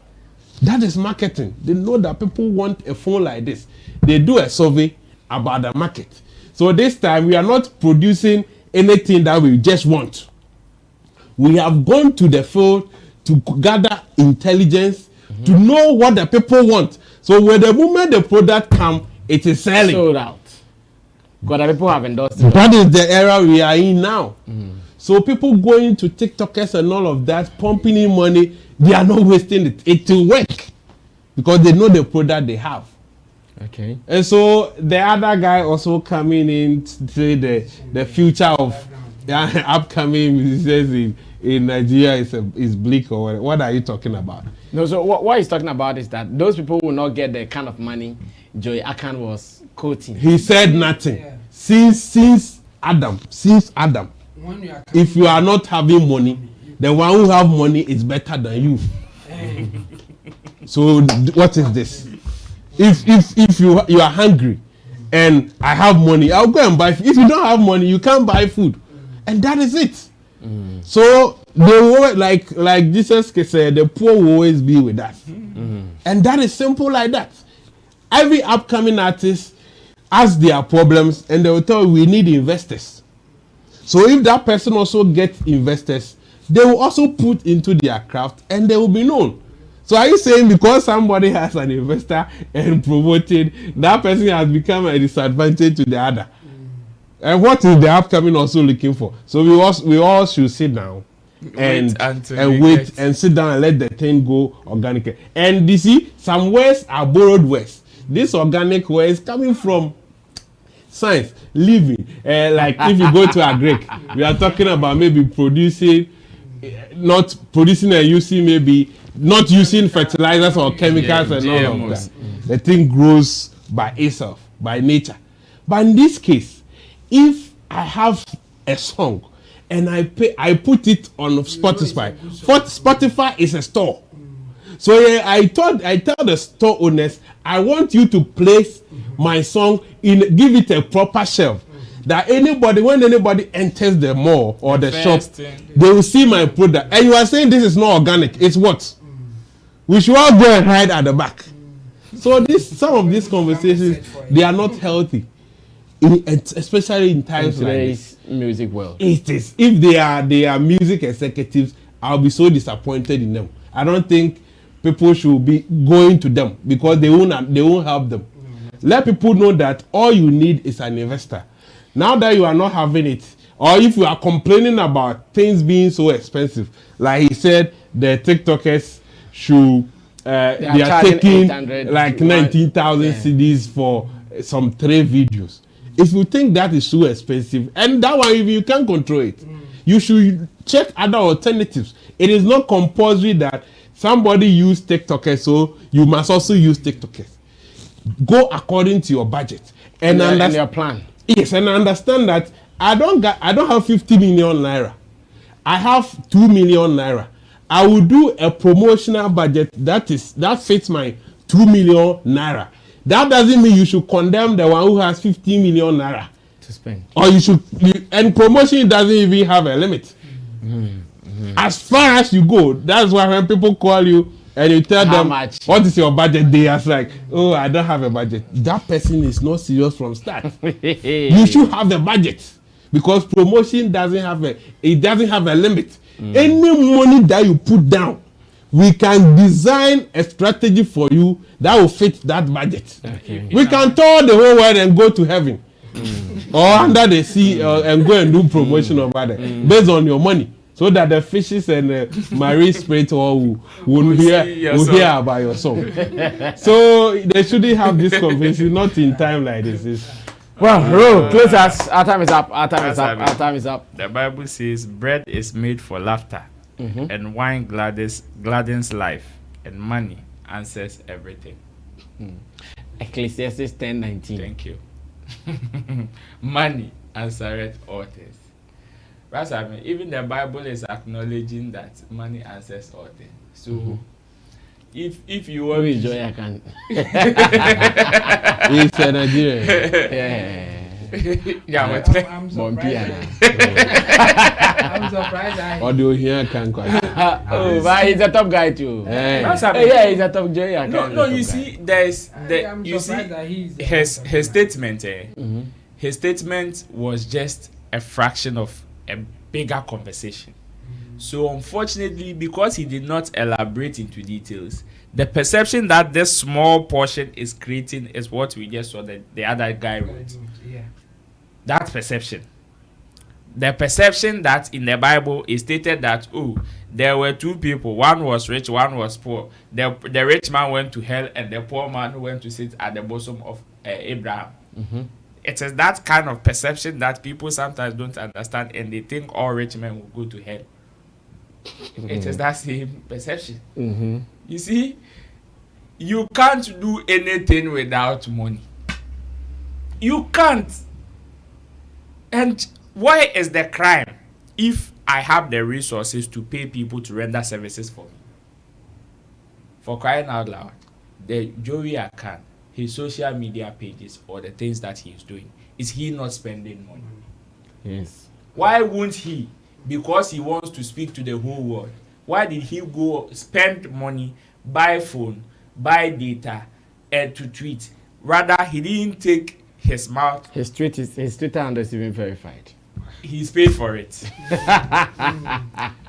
That is marketing. They know that people want a phone like this. They do a survey about the market. So this time we are not producing anything that we just want. We have gone to the field to gather intelligence to know what the people want. So when the moment the product comes, it is selling. Sold out. Because the people have endorsed it. That is the era we are in now. So people going to TikTokers and all of that, pumping in money, they are not wasting it. It will work because they know the product they have. Okay. And so the other guy also coming in to say the future of upcoming musicians in Nigeria is bleak or what? What are you talking about? No, so what he's talking about is that those people will not get the kind of money Joey Akan was quoting. He said nothing. Yeah. Since Adam, if you are not having money, the one who have money is better than you. So what is this? If you are hungry and I have money, I'll go and buy food. If you don't have money, you can't buy food. And that is it. So they will, like Jesus said, the poor will always be with us. And that is simple like that. Every upcoming artist has their problems and they will tell you we need investors. So if that person also gets investors, they will also put into their craft and they will be known. So are you saying because somebody has an investor and promoted, that person has become a disadvantage to the other? And what is the upcoming also looking for? So we all should sit down and wait and sit down and let the thing go organically. And you see, some words are borrowed words. This organic word is coming from science, living. Like if you go to a Greek, we are talking about maybe producing, not producing and using, maybe not using fertilizers or chemicals and all of that. The thing grows by itself, by nature. But in this case, if I have a song and I put it on Spotify, Spotify is a store. So I tell the store owners, I want you to place my song give it a proper shelf. That when anybody enters the mall or the shop, they will see my product. And you are saying this is not organic. It's what? We should all go and hide at the back. So some of these conversations, they are not healthy. Especially in times like this. Music world. It is. If they are music executives, I'll be so disappointed in them. I don't think people should be going to them because they won't help them. Let people know that all you need is an investor. Now that you are not having it, or if you are complaining about things being so expensive, like he said, the TikTokers should they are taking like 19,000 CDs for some 3 videos. If you think that is too expensive, and that one, if you can't control it, you should check other alternatives. It is not compulsory that somebody use TikTokers, so you must also use TikTokers. Go according to your budget and your plan. Yes, and understand that I don't have 50 million naira. I have 2 million naira. I will do a promotional budget that fits my 2 million naira. That doesn't mean you should condemn the one who has 50 million naira to spend. Or and promotion doesn't even have a limit. As far as you go, that's why when people call you and you tell them much? What is your budget, they are like, oh, I don't have a budget. That person is not serious from start. You should have a budget because promotion doesn't have a limit. Any money that you put down, we can design a strategy for you that will fit that budget. Okay. We can tour the whole world and go to heaven or under the sea and go and do promotion over there based on your money, so that the fishes and marine spirit will hear about your song. So they shouldn't have this conversation, not in time like this. Well, close us. Our time is up. Our time is up. The Bible says bread is made for laughter. And wine gladdens life, and money answers everything. Ecclesiastes 10:19. Thank you. Money answereth all things. That's I mean, even the Bible is acknowledging that money answers all things. So if you want Joy, I can. He's a Nigerian. Yeah. Yeah, but I'm Bumpy, I'm surprised. Audio here can quite. Oh, but he's a top guy too. That's Yeah, he's a top guy. no, you see, there's I'm you see surprised that he's his statement. His statement was just a fraction of a bigger conversation. So unfortunately, because he did not elaborate into details, the perception that this small portion is creating is what we just saw that the other guy wrote. Yeah. That perception. The perception that in the Bible is stated that, oh, there were two people, one was rich, one was poor. The rich man went to hell and the poor man went to sit at the bosom of Abraham. It is that kind of perception that people sometimes don't understand, and they think all rich men will go to hell. It is that same perception. You see, you can't do anything without money. You can't. And why is the crime if I have the resources to pay people to render services for me? For crying out loud, the Joey Akan, his social media pages or the things that he is doing, is he not spending money? Yes. Why won't he? Because he wants to speak to the whole world. Why did he go spend money, buy phone, buy data, and to tweet? Rather, he didn't take his mouth. His Twitter handle is even verified. He's paid for it.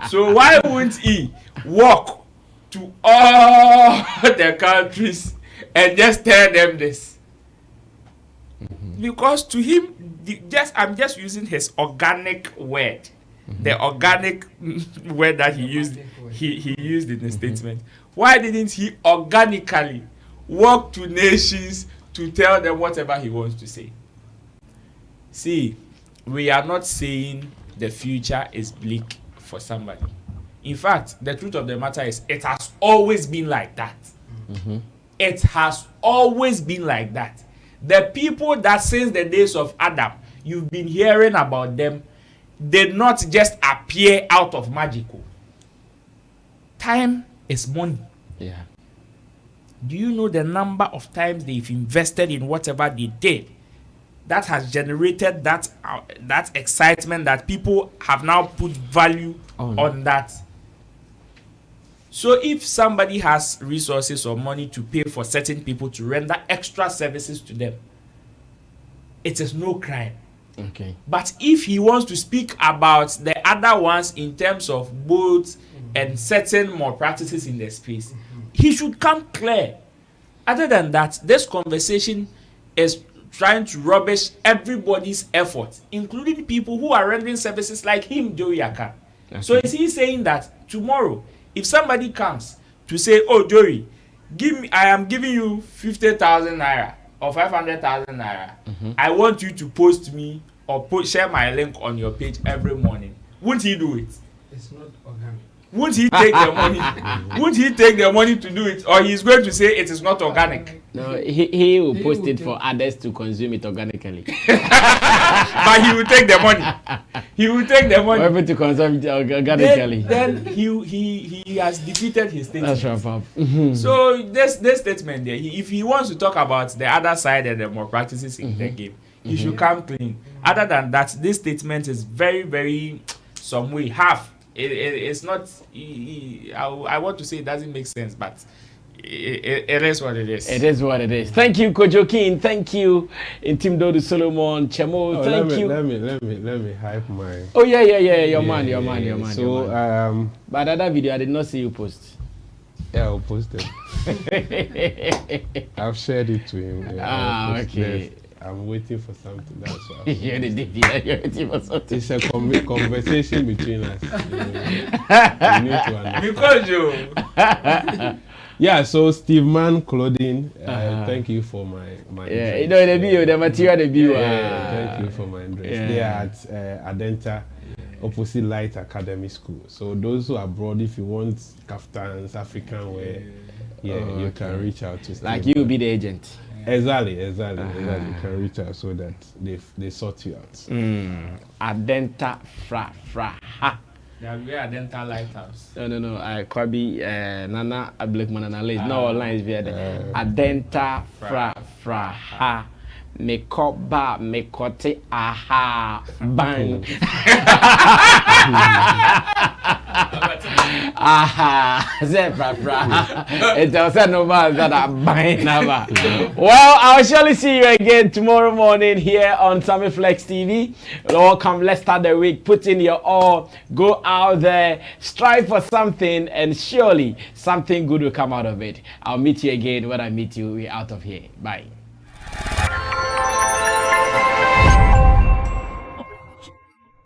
So why won't he walk to all the countries and just tell them this? Because to him, I'm just using his organic word. The organic word that he used, he used in the statement. Why didn't he organically walk to nations to tell them whatever he wants to say? See, we are not saying the future is bleak for somebody. In fact, the truth of the matter is it has always been like that. It has always been like that. The people that since the days of Adam, you've been hearing about them, did not just appear out of magical. Time is money. Yeah. Do you know the number of times they've invested in whatever they did that has generated that excitement that people have now put value on that? So if somebody has resources or money to pay for certain people to render extra services to them, it is no crime. Okay. But if he wants to speak about the other ones in terms of boats and certain more practices in the space, he should come clear. Other than that, this conversation is trying to rubbish everybody's effort, including people who are rendering services like him, Joey Akan. Okay. So is he saying that tomorrow, if somebody comes to say, oh, Joey, I am giving you 50,000 naira or 500,000 naira, I want you to post me or share my link on your page every morning, won't he do it? It's not organic. Won't he take the money? Won't he take the money to do it? Or he's going to say it is not organic? No, he will post it for others to consume it organically. But he will take the money. He will take the money. Whoever to consume it organically. Then he has defeated his statement. That's right. So this statement there, if he wants to talk about the other side and the more practices in the game, he should come clean. Other than that, this statement is very, very some way half. It's not. I want to say it doesn't make sense, but it is what it is. It is what it is. Thank you, Kojo King. Thank you, Intim Dodu Solomon Chemo. Thank you. Let me hype my. Oh yeah. Your man. So but other video I did not see you post. Yeah, I'll post it. I've shared it to him. Okay. I'm waiting for something. That's why. You're waiting for something. It's a conversation between us. You need to understand. Because you. Yeah. So Steve Mann Clothing. Thank you for my. Yeah. You know the material the view. Thank you for my dress. Yeah. They are at Adenta, opposite Light Academy School. So those who are abroad, if you want kaftans, African wear, you can reach out to Steve. Like you will be the agent. Exactly. You can reach out so that they sort you out. Adenta fra ha. They are Adenta Lighthouse. No. I could be Nana Blackman analyst. No online is via there. Adenta fra ha. me koba me kote aha bang. Aha, zebra. It was no man that I bang never. Well, I'll surely see you again tomorrow morning here on Sammy Flex TV. Welcome, let's start the week. Put in your all, go out there, strive for something, and surely something good will come out of it. I'll meet you again when I meet you. We're out of here. Bye.